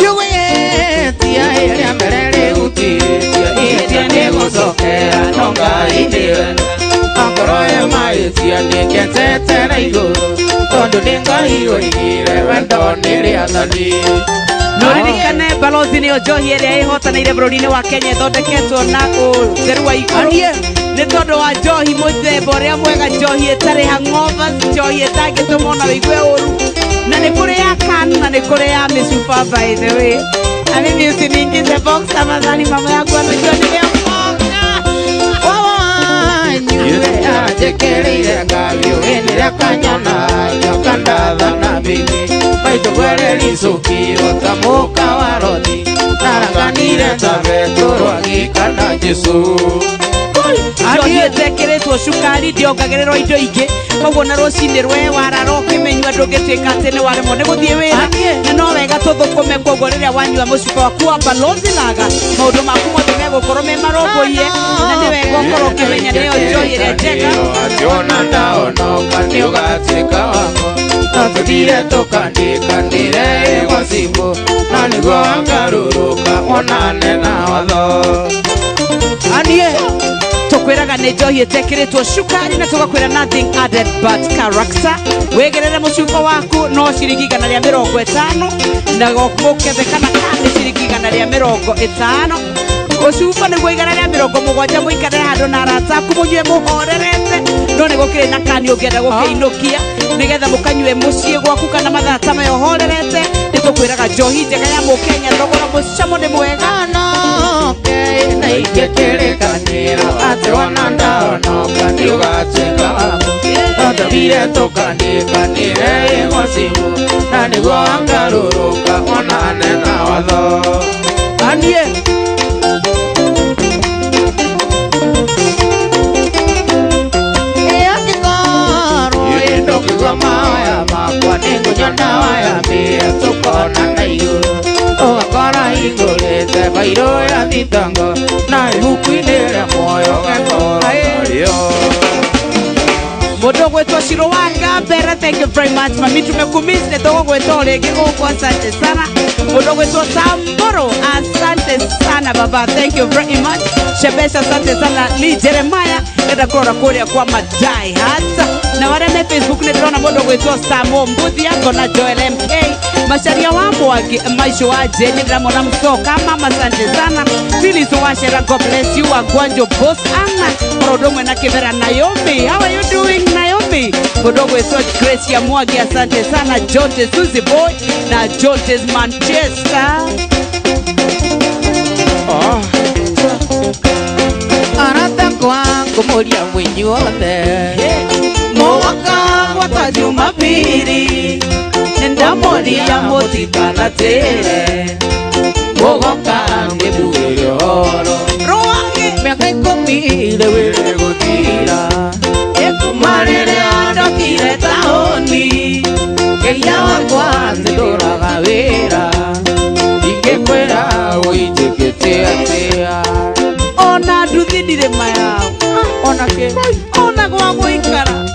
Yuwe Tia ere amerere uti Tia nego sokea Nonga indiwe Akoroe mai Tia nike tetere iguru Tondo ninga hiyo igire Wendo niri athani Noririkane balozi ni ojohi ere ihotanire bururi-ini wa Kenya thondeketwo na utheru wa iguru ni tondu wa njohi muthemba uria mwega njohi itari hangover njohi itangituma na wigue uru na ni kuri ya kanu na ni kuri ya misupa by the way na mimi usiniingize box tafadhali mama yako anajua nimeokoka Nyue ajekereire ngavyo enire kanyona Nyokandadha na bingi Maito gwere lisukiro tamuka warodi Naranganire tavetoro agikana Jesu Njohi itekiritwo cukari ndiongagirirwo indo ingi koguo na rucini rwe warara ukimenyua ndungituika ati ni waremwo ni guthie wira na no wega tuthukume koguo riria wanyua mucuka waku wa balozi laga maundu maku mothe megukorwo me marongoie na ni wega ukorwo ukimenya niyo njohi iria njega Ationa ndaonoka ni ugatika wako Natudire tukandikanire kwa simu Na niguo angaruruka onane na watho Anie tukwiraga ni njohi itekiritwo cukari na tugakwira nothing added but character wegerere mucuka waku no ciringi 150 na gokukethekana kandi ciringi 150 ucuba niguo 170 muikarire handu na arata aku munyue muhorerete no ni gukiri na kani ungienda gukiinukia nigetha mukanyue mucii gwaku kana mathata mayo horerete ni tukwiraga njohi njega ya mukenya thogora mucamo ni mwega na igekerekanira Ationa ndaonoka ni ugatika wako Natudire tukandikanire kwa simu Na niguo angaruruka onane na watho Anie Ndokigwa mawaya makwa ningunywa ndawa ya mbia tukona na iguru Ugakora ingurite bairo ya thitango na ibuku-ini ria muoyo gekororio Mundu gwetwo Shiro Wanga mbere thank you very much mami tumekumisi tugugwetwo ringi guku asante sana mundu gwetwo Samburu asante sana baba thank you very much Shebesha asante sana Lee Jeremiah enda kurora kuria kwa madai hata na wale me Facebook ni drona mundu gwetwo Samo Mbuthi yako na Joel MK Masharia wa Mwangi maisho waje ni ndamona msoka mama asante sana Phyllis Washera God bless you Agwanjo boss Anna Rodomwe na Kibera Naomi how are you doing Naomi Bodogo so Grace ya Mwangi asante sana Jonte Suzy Boy na Jonte's Manchester Arata kwangu muria mwinyi wothe Mwaka wata Jumapili Nendamoria mutikana tere Mugoka ngibuire horo Roange Miaka 10 wire gutira Ekumarere andokire taoni Keia wakwa nduraga wira Ingekwera uijikite atia Ona nduthindire mayao Ona ke Ona gwa guikara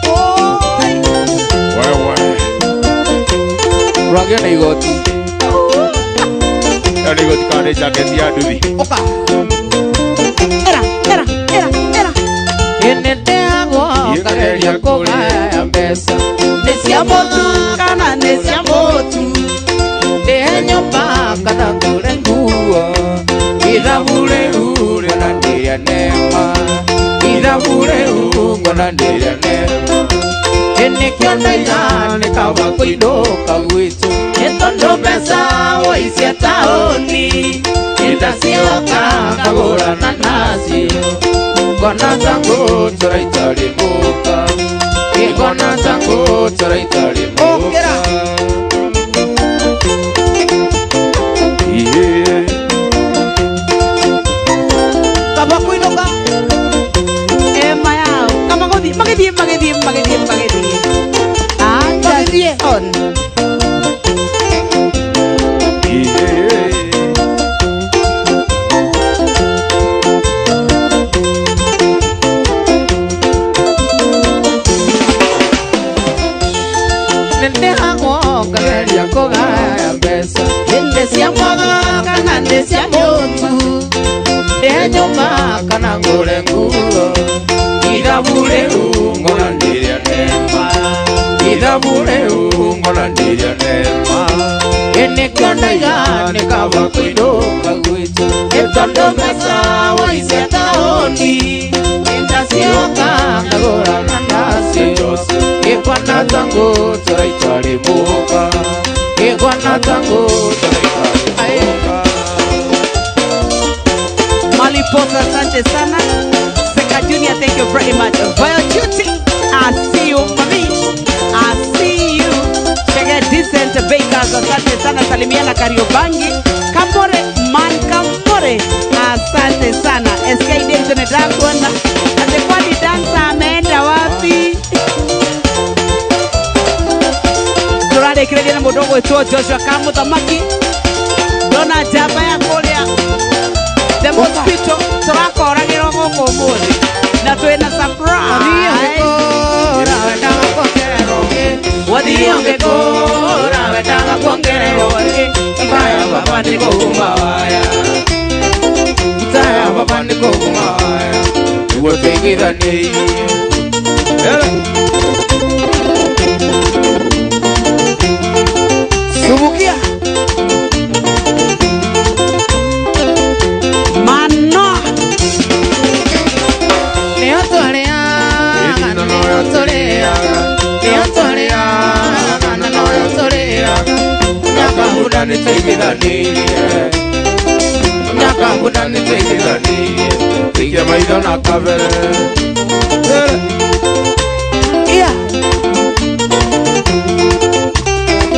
Wewe Rwagio na igoti yani igoti kane jaketi ya nduthi Oka Era cia kũgaya mbeca nĩ cia mũtu kana nĩ cia mũtu ndĩhe nyũmba kana ngũre nguo ithabu rĩu rĩonanĩria neema ithabu rĩu ngonanĩria neema nĩkĩo ndaiga nĩ kaba kũinũka gwitũ nĩ tondũ mbeca woi cia taũni nĩndacioka ngagũrana nacio ngona tangu tũraita rĩmũka ngona tangu tũraita rĩmũka kaba kũinũka ema yao kama gũthiĩ magĩthiĩ on ngageria kũgaya mbeca hĩndĩ cia mwaga kana nĩ cia mũtu ndĩhe nyũmba kana ngũre nguo ithabu rĩu ngonanĩria neema ithabu rĩu ngonanĩria neema nĩkĩo ndaiga nĩ kaba kũinũka gwitũ nĩ tondũ mbeca woi cia taũni nĩndacioka ngagũrana nacio ngĩkona tangu tũraita rĩmũka ngĩkona tangu tũraita rĩmũka. Maliposa, asante sana. Seka Junior, thank you very much. Via duty, I see you, mami. I see you. Chege Decent Bakers, asante sana. Salimiana Kariobangi. Kamore, man Kamore. Asante sana. SK Dixon Dagwana. Atekwani dansa ameenda wapi? Turade kirejea na mudogo wetu Joshua Kamuthamaki. Dona jaba ya kolea. The mosquito turakora giroko komuri na twena surprise Wadionge kora wetanga kuongerero Ibaya baba niko kumawaya Itaya baba niko kumawaya Uwe pekida ni Subukia Nyaka niteithanie Tigia maitho na kabere Ia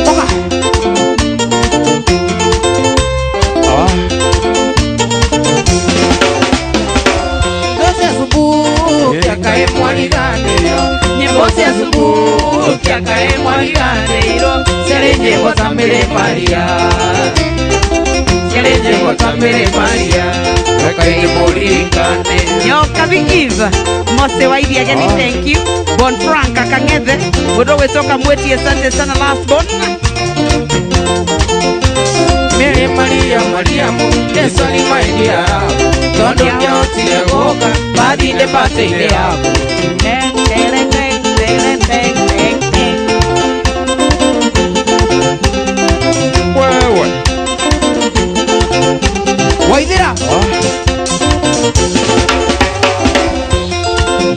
Toka Doce asubuhi akae mwaliganiro Nyimbo cia asubuhi akae mwaliganiro Serenje watamere Maria Serenje watamere Maria Akae morikane Nyoka Vikiva Mose Waidi again, thank you. Bon Frank Akangeze Bodo wetoka mweti asante sana last born Mary Maria Mariamu Yesu ni maidia Tondo nyoti egoka Badi ne bate ile yako Wewe Waidira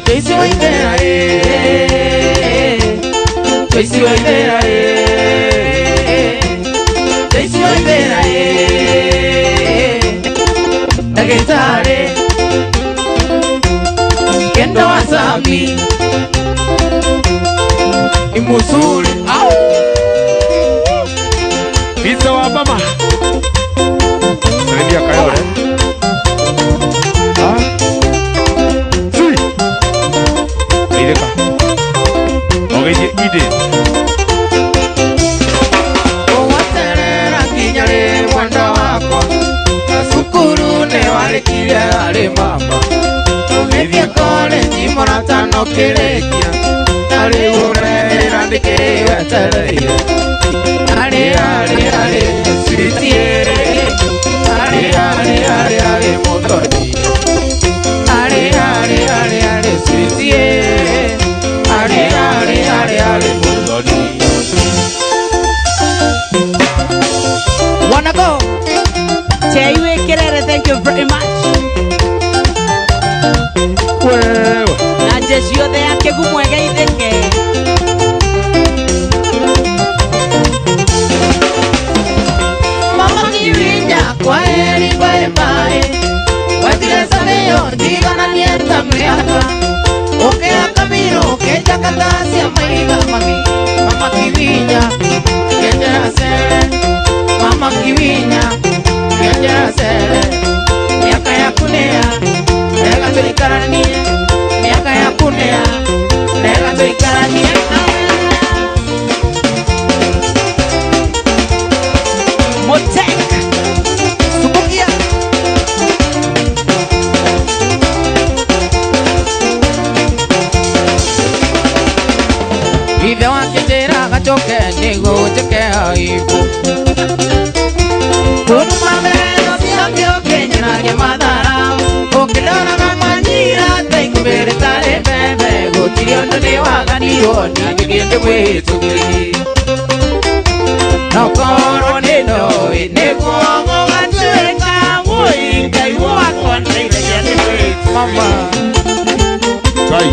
Daisy Waidira Daisy Waidira Daisy Waidira Dagetare Kendo Wasami Imusuri Au Pizza wa mama Salimia Kayore Sui Ideka Ogeje ide Owaterera kinyare mwanda wako Sukuru ne wale kile ale mama Omevia kone jimona tano kirekia Ale ure randike wetereia Ale siritie Ale motoni Ale siritie Ale Cheiwe Kerere, thank you very much. Na jeshi yothe yake gumwege itheke. Mama Kiwinya kwa heri bye bye. Wetile sameyo ndigana nieta mriaka. Okea kamiro keja katasi ya maiga mami. Mama Kiwinya keja sere. Mama Kiwinya keja sere. Miaka ya kunea nega tulikarania. Miaka ya kunea nega tulikarania. Motek Subukia Ithe wake njĩra gacoke nĩguo njĩke aibu. Kuma meno ciake ũkĩnyũragia mathara. Ũkĩndoraga manyira ta ikũmbĩrĩ tarĩ mbembe. Gũtirĩ ũndũ nĩwaganirwo ningĩ ndĩmwĩtũkĩri. Nokorwo nĩ ndoĩ nĩguo gũgatuĩka mũi. Ngai wakwa ndeithagia ndĩmwĩtũkĩri. Mama Kai.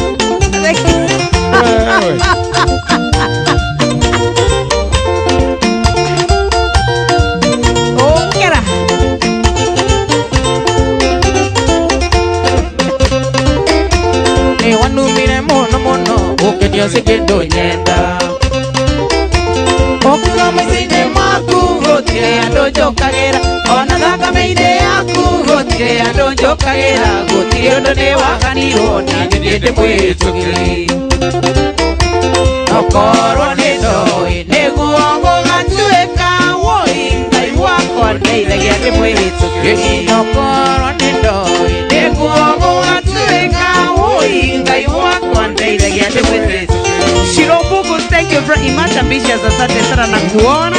Ongera. Nĩ wanumire mũno mũno ũkĩnio ci kĩndũ nyenda. Ũkiuga maica-inĩ maku gũtirĩ andũ njũkagĩra. Ona thakame-inĩ yaku gũtirĩ andũ njũkagĩra. Gũtirĩ ũndũ nĩwaganirwo niĩ niĩ ndĩmwĩtũkĩri. Nokorwo nĩ ndoĩ nĩguo gũgatuĩka woi. Ngai wakwa ndeithagia ndĩmwĩtũkĩri. Nokorwo nĩ ndoĩ nĩguo gũgatuĩka woi. Ngai wakwa ndeithagia ndĩmwĩtũkĩri. Shirobugu, thank you very much. Ambitious, asante sana na kuona.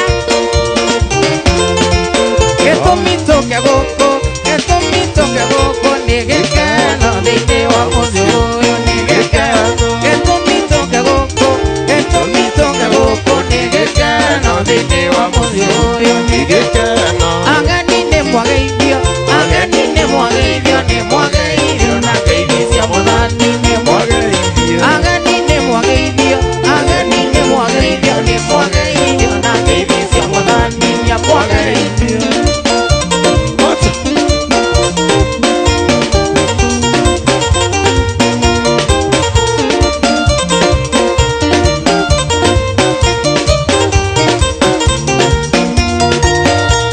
Gĩtũmi tũke gũkũ, gĩtũmi tũke gũkũ nĩ gĩkeno thĩinĩ wa mũthĩ ũyũ nĩ gĩkeno. Gĩtũmi tũke gũkũ, gĩtũmi tũke gũkũ nĩ gĩkeno thĩinĩ wa mũthĩ ũyũ nĩ gĩkeno. Ageni nĩ mwageithio, ageni nĩ mwageithio, nĩ mwageithio na ngeithi cia Mwathani nĩ mwageithio. Ageni nĩ mwageithio, ageni nĩ mwageithio, nĩ mwageithio na ngeithi cia Mwathani nĩ mwageithio.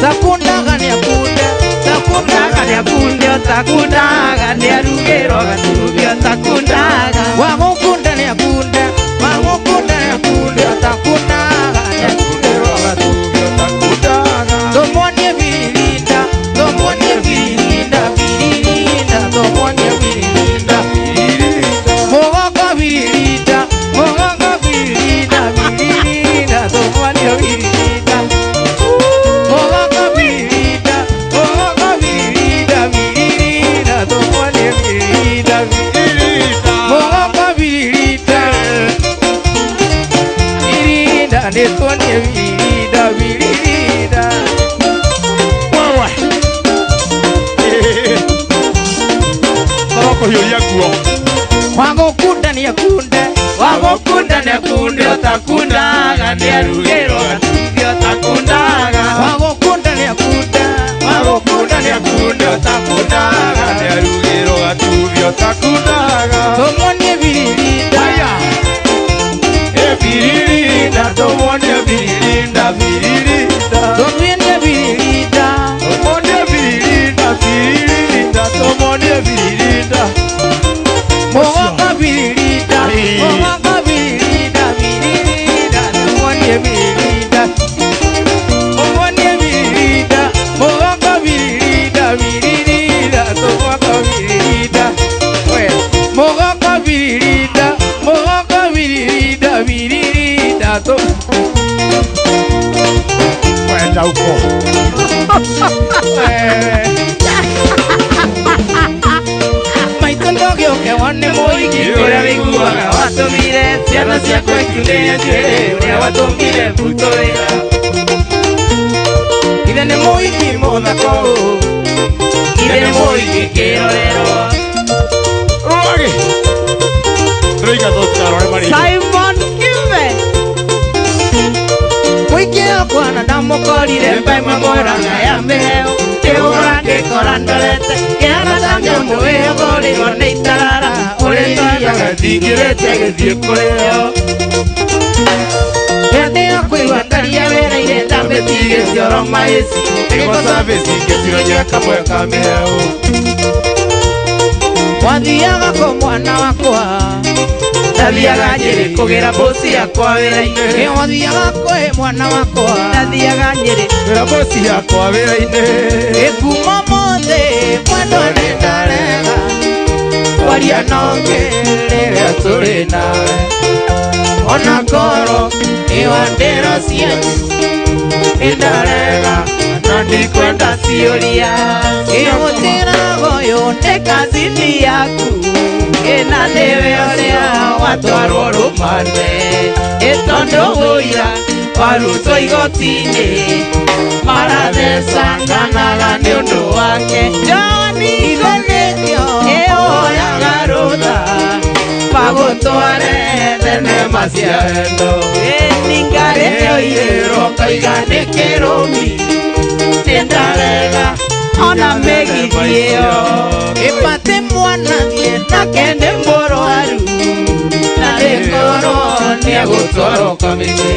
Takundaga nĩ akunde, takundaga nĩ akunde, takundaga nĩ arugĩrwo gatubio takundaga. Wagũkunda nĩ akunde, wagũkunda nĩ akunde, takundaga nĩ arugĩrwo gatubio takundaga. Tũmuonie biririnda, tũmuonie biririnda, biririnda, tũmuonie biririnda, biririnda. Mũgoko biririnda, mũgoko biririnda, biririnda, tũmuonie biririnda. Mogaka birida, birida, birida, tumuonie birida, birida. Mogaka birida, birida, nituonie birida, birida. Wewe. Toko hiyo yakuo. Wagũkunda nĩ akunde, wagũkunda nĩ akunde, takundaga nĩ arugĩrwo gatubio takundaga. Wagũkunda nĩ akunde, wagũkunda nĩ akunde, takundaga nĩ arugĩrwo gatubio takundaga. Tũmuonie biririnda, biririnda, tũmuonie biririnda, biririnda. Tũmuonie biririnda, tũmuonie biririnda, biririnda, tũmuonie biririnda. Mogaka birida, mogaka birida, birida, tumuonie birida. Tumuonie birida, mogaka birida, birida, tumuoka birida. Mogaka birida, mogaka birida, birida, to. Kwenda huko. Gĩũke wone mũingĩ ũrĩa wĩiguaga watũmire ciana ciakwa ikunderia njĩrĩ ũrĩa watũmire mbutũ wĩra. Ithe Ide nĩ mũhiki mũthaka Ide nĩ mũhiki kĩrorero Rwagi Rũiga tũtikarore marĩ Simon Kive Mũhiki akwa na ndamũkorire mbaima mwĩraga ya mĩheo Kĩhũra ngĩkora ndorete Kĩhana ta nyamũ ĩyogorirwo nĩ itarara Ũrĩ twandaga thingĩrĩte gĩthiĩ kũrĩo Hĩndĩ ya kũigua ngaria wĩra-inĩ ndambĩtie gĩcioro maĩci Nĩguo service ingĩcironyera kamwe ka mĩheo Wathiaga kũ mwana wakwa Ndathiaga Nyĩrĩ kũgĩra bosi yakwa wĩra-inĩ Wathiaga kũ mwana wakwa Ndathiaga Nyĩrĩ Wĩra bosi yakwa wĩra-inĩ Ĩkuma mũthĩ mwendwa nĩ ndarega Waria nongĩ rĩrĩa tũrĩ nawe Ona ngoro ĩwandĩro ciaku Nĩndarega na ndikwenda ciũria Ĩmũtĩraga ũyũ nĩ kazini yaku Ĩna nĩwe ũrĩa watwarwo rũmande Ĩtondũ ũira warutwo igoti-inĩ Marathecanganaga nĩ ũndũ wake Joni Ngogethio ĩyoyaga rũtha Magũtware thenema cia wendo Nĩngarĩoirĩrwo kaiga nĩ kĩrũmi Nĩndarega ona mĩgithi ĩyo Ĩbate mwana thiĩ nake nĩ mũrwaru Na rĩkorwo nĩegũtwarwo kamĩtĩ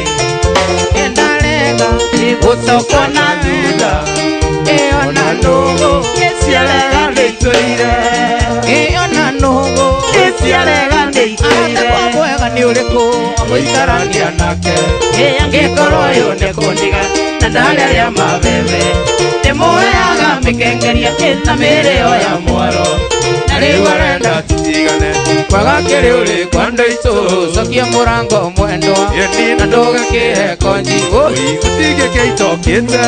Nĩndarega gũcokwo na thutha Ĩyo na nũgũ ĩciarega nĩitũire Ĩyo na nũgũ ĩciarega nĩitũire Mwega nĩ ũrĩkũ mũikarania nake Angĩkorwo ũyũ nĩ kũndiga na ndarĩrĩa mabebe Ndĩmũheaga mĩkengeria ĩna mĩrĩo ya mwaro Na rĩu arenda tutigane Kwaga kĩrĩ ũrĩ kwa ndũitũ Cokia mũrango mwendwa Na ndũgakĩhe konji Gũtigĩ kĩitokĩte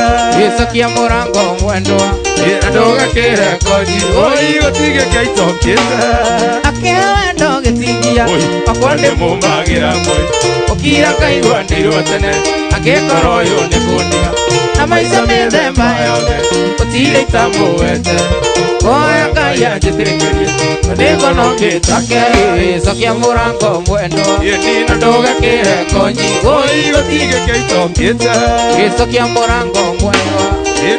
Cokia mũrango mwendwa Na ndũgakĩhe konji Gũtigĩ kĩitokĩte Akĩhe wendo gĩtingia Akwa ndĩmũmbagĩra mwe Ũkira kaigua ndĩirwo tene Angĩkorwo ũyũ nĩ kũndiga Na maica mĩthemba yothe Ũtirĩ itamũwete Koya Ngai anjĩtĩkĩrie Nĩko no ngĩtake Cokia mũrango mwendwa Na ndũgakĩhe konji Gũtigĩ kĩitokĩte Cokia mũrango mwendwa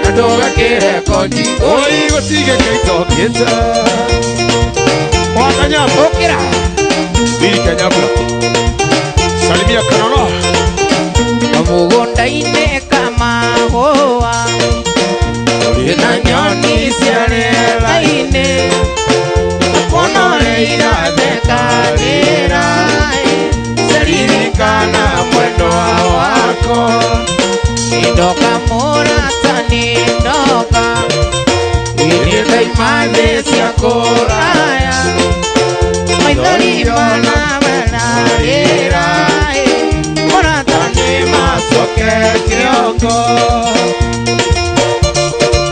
Na ndũgakĩhe konji Gũtigĩ kĩitokĩte Wakanyambo Ũkĩra Bili Kanyambura Salimia Kanolo Mũgũnda-inĩ kamahũa Na nyoni cia rĩera-inĩ Kuonoreira thekarĩra Ciririkana mwendwa wako Ndoka mũratani ndoka Nĩnda imathĩ cia kũraya Maithori manarĩra Mũratani macoke kĩongo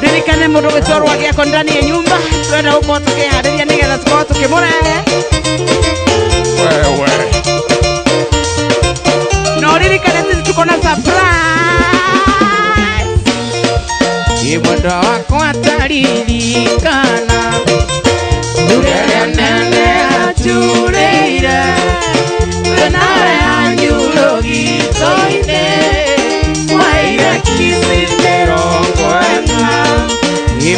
Ririkane mũndũ gĩtwarwo gĩako ndani ya nyumba Twenda gũkorwo tũkĩharĩria nĩgetha tũkorwo tũkĩmũrehe Wewe No ririkane sisi tuko na surprise Mwendwa wakwa taririkana Ndurere nene aturĩire Nawe anyulo gĩito-inĩ Waire kisi mĩrongo ĩna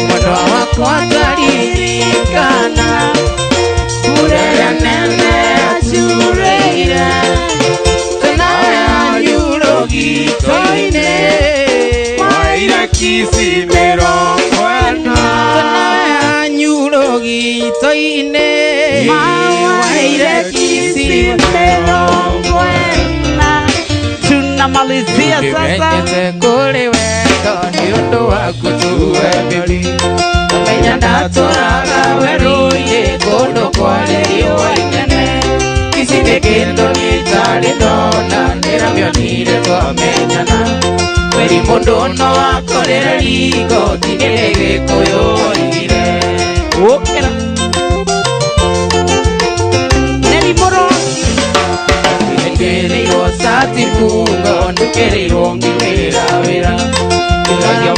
Mwendwa wakwa taririkana Ndurere nene aturĩire Nawe anyulo gĩito-inĩ Waire kisi mĩrongo ĩna Nawe anyulo gĩito-inĩ Waire kisi mĩrongo ĩna Tunamalizia sasa kũrĩ wendo nĩ ũndũ waku tuwe mĩri Menya ndatũraga werũ-inĩ kũndũ kwarĩ riũa inene Ici nĩ kĩndũ gĩtarĩ ndona nĩramĩonire twamenyana Kweri mũndũ no akorere riko tigĩrĩ gĩkũyũ oigire Ũkĩra Neri mũro Nĩngĩrĩirwo sati fungo ndũkĩrĩirwo ngĩwĩra wĩra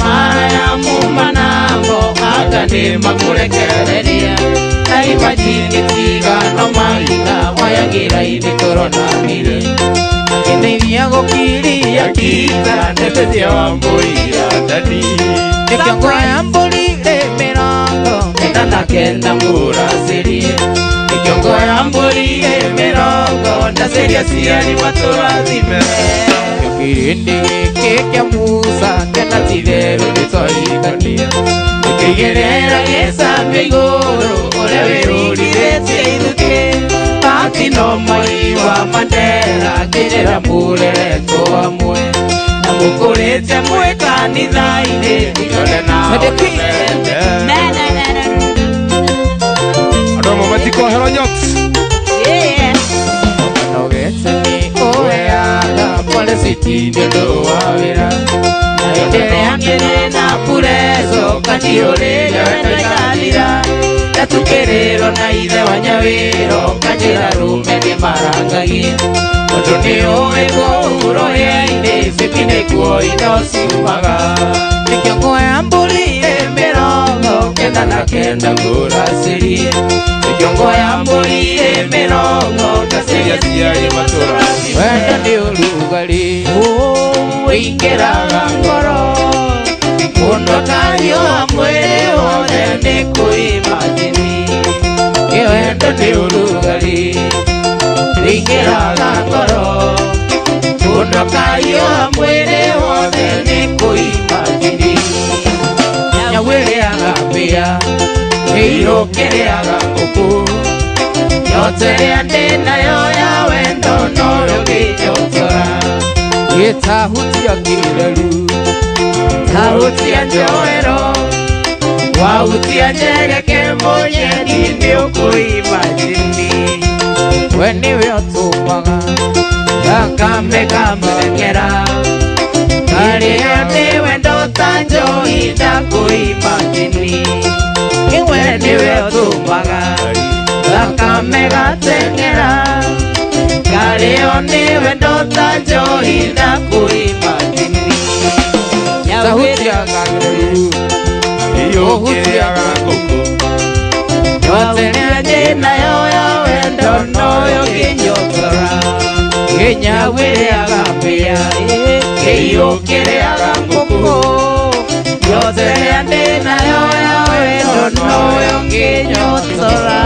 mara ya mumanamo agane makurekereria ai majini tiga no maina wayagira ini corona mire akinairia gokiria kita ndetetia wambuira dadi ikiongo ya mburi mirongo ndana kenda murasirie ikiongo ya mburi mirongo ndaseria ciari maturathime kirindi keke Musa kena tiveru nitoigania ikigerera gesambe iguru urewe urirete iruke ati no mai wa Mandela kirera murereto amwe na mukurete mwe kanitha-ini ikone na Adomo matiko hero nyox no getseni oeaga polisi ndo wawira na purezo katiore yawendagalira yatukerero na ithe wanyawiro kanjira rume ni marangagia otoni oego urohe-ini fipine kuo inosiumaga ikiongo ya mburi mirongo kenda na kenda ngurasirie ikiongo ya mburi mirongo ndaseria ciari maturathi wenda ni urugari wingiraga ngoro mundo kayo mwere wothe ni kuimagini wenda ni urugari wingiraga ngoro mundo kayo mwere wothe ni kuimagini nyawiriaga mbia irokereaga nguku yote ya ndinayo ya wendo noyo ginyotora yetahutia kireru tahutia njoero wahutia nyegeke monyeni ni ukuimagini weniwe otumaga yakame kamengera karia ni wendo tanjo ida kuimagini weniwe otumaga yakame gatengera kario ni wendo tanjo ida kuimagini yahutia ganguru yohutia ganguku yoteria jina yo wendo noyo ginyotora ginyawiria gambia giyokiria ganguku yoteria jina yo wendo noyo ginyotora.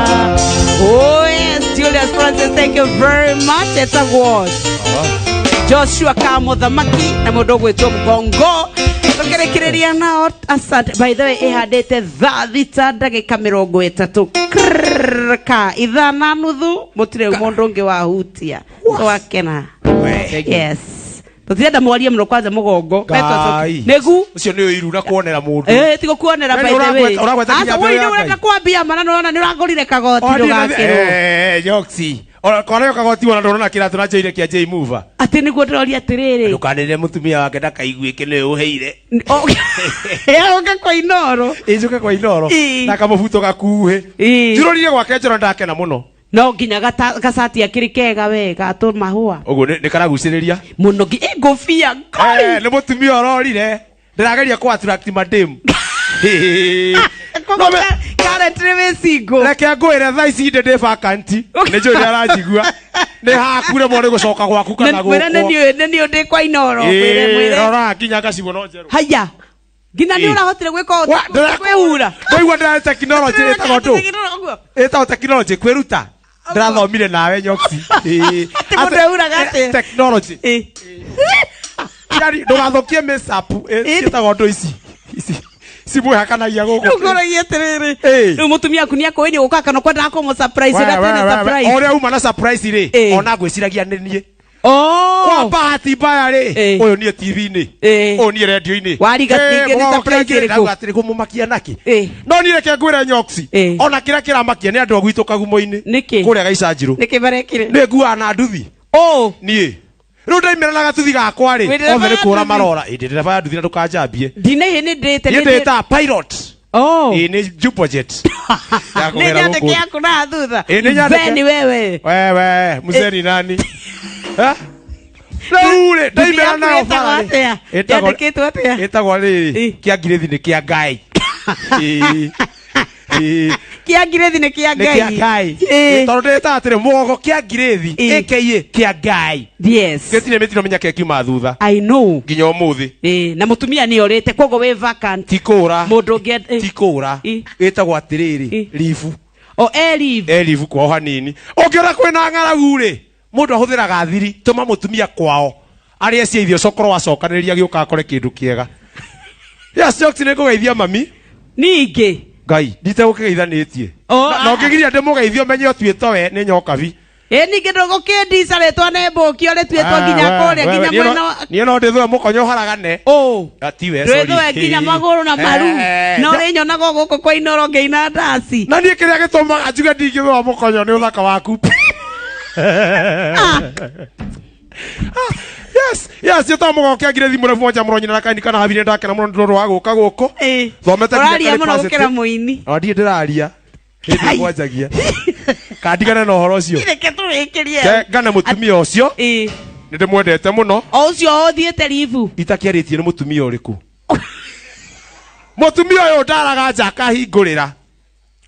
Oh yes, Julius Francis, thank you very much. It's a word. Joshua Kamuthamaki na mudogo wetu Mgongo tukirekereria nao. Asante. By the way, ihadete thita ndagika 30 ka ithana nuthu mutire mundu ungi wahutia wakena. Yes, tutirenda mwaria muno kwanza Mugongo negu ucio ni iru na kuonera mundu tigo kuonera. By the way, asa wewe ndio unataka kuambia maana naona ni uragorire kagoti ndugakirwo Nyoxi Kora kagoti wana ndona kiratu na jaire kia J Mover. Ati niguo ndoria atiriri. Ndukanire mutumia wake ndakaiguike ni uheire. Yoka kwa inoro. Ijuka kwa inoro. Na kamubuto gakuhe. Njurorire gwake njoro ndakena muno. No nginya gasati akiri kega wega atu mahua. Uguo ni karaguciriria. Muno ngofia. Ni mutumia ororire. Ndirageria kwa attract madem. No me kare treve sigo. Reke ngwire tha ici ndende vacant. Ni njuri arajigua. Ni hakure mone gucoka gwaku kana guko. Nĩ ndi kwa inoro mwire. Rora kinya gacigo no njeru. Haya. Ngina ni urahotire gwika kwehura. Koigua ndara technology ĩtagwo ndũ. Ĩtagwo technology kwĩruta. Ndĩrathomire nawe Nyoxi. Ndĩraura gate. Technology. Yari ndũgathokie mesapu ĩtagwo ndũ ici. Simu hakanagia guko. Ukoragia tiriri. Ni mutumia aku ni ako ni ukaka no kwenda ako mo surprise gatene surprise. Ore uma na surprise ri. Ona ngwiciragia ni nie. Oh. Kwa bahati mbaya ri. Uyu ni TV-ini. Uyu ni radio-ini. Wari gatinge ni surprise ri ku. Gatiri kumumakia naki. No ni reke ngwire Nyoxi. Ona kira kiramakia ni andu agwitu kagumo-ini. Kuria Gaicanjiru. Niki barekire. Ni ngua na nduthi. Oh. Nie. Riu ndaimira na gatuthi gakwa ri. Othe ni kura marora. Indi ndireba nduthi na ndukajambie. Ndine ni ndete ni. Ndeta pilot. Oh. Ni Jupojet. Ni nyandike yako na thutha. Ni wewe. Wewe, mzee ni nani? Ha? Raule ndaimera nayo atia yandikitwo atia etagwa riri kia ngirethi ni kia ngai kia ngirethi ni kia ngai tondu ndeta atire mugogo kia ngirethi aka kia ngai yes ketine metino menya ke kiuma thutha I know nginya umuthi na mutumia ni orite kogo we vacant tikura mundu get tikura etagwa atiriri lifu o elive kwa hanini ongiora kwina ng'aragu ri mundu ahuthiraga thiri tuma mutumia kwao ari eci ithio cokoro wacokaniriria giuka akore kindu kiega ya stocks ni kugeithia mami ningi ngai ndite gukigeithanitie no ngigiria ndimugeithio menye otuito we ni nyokabi ningi ndugukindisa ritwa ne mbuki ore twitwo nginya kuria nginya mwena ni no ndithwe mukonyo haragane atiwe sorry ndithwe nginya maguru na maru no ri nyonaga guku kwa inoro ngeina ndasi na ni kiria gitumaga njuge ndingithwe mukonyo ni uthaka waku yes yo tamo kwa ngirethi murefu moja muronyi na kaini kana habire ndake na muno ndoro wa guka guko thomete nginya muno gukira muini ndi ndiraria hindi gwajagia kandigana na horo cio reke turikirie ngana mutumia ucio ndi mwendete muno ucio othiete livu itakiaritie ni mutumia uriku mutumia uyu ndaraga njaka hingurira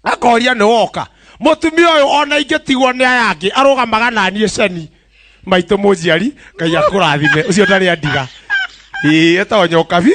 akoria ni woka mutumia uyu ona ingetigwo ni ayangi arugamaga na nie ceni maito mujiari ngai akurathime ucio ndari andiga eta onyokabi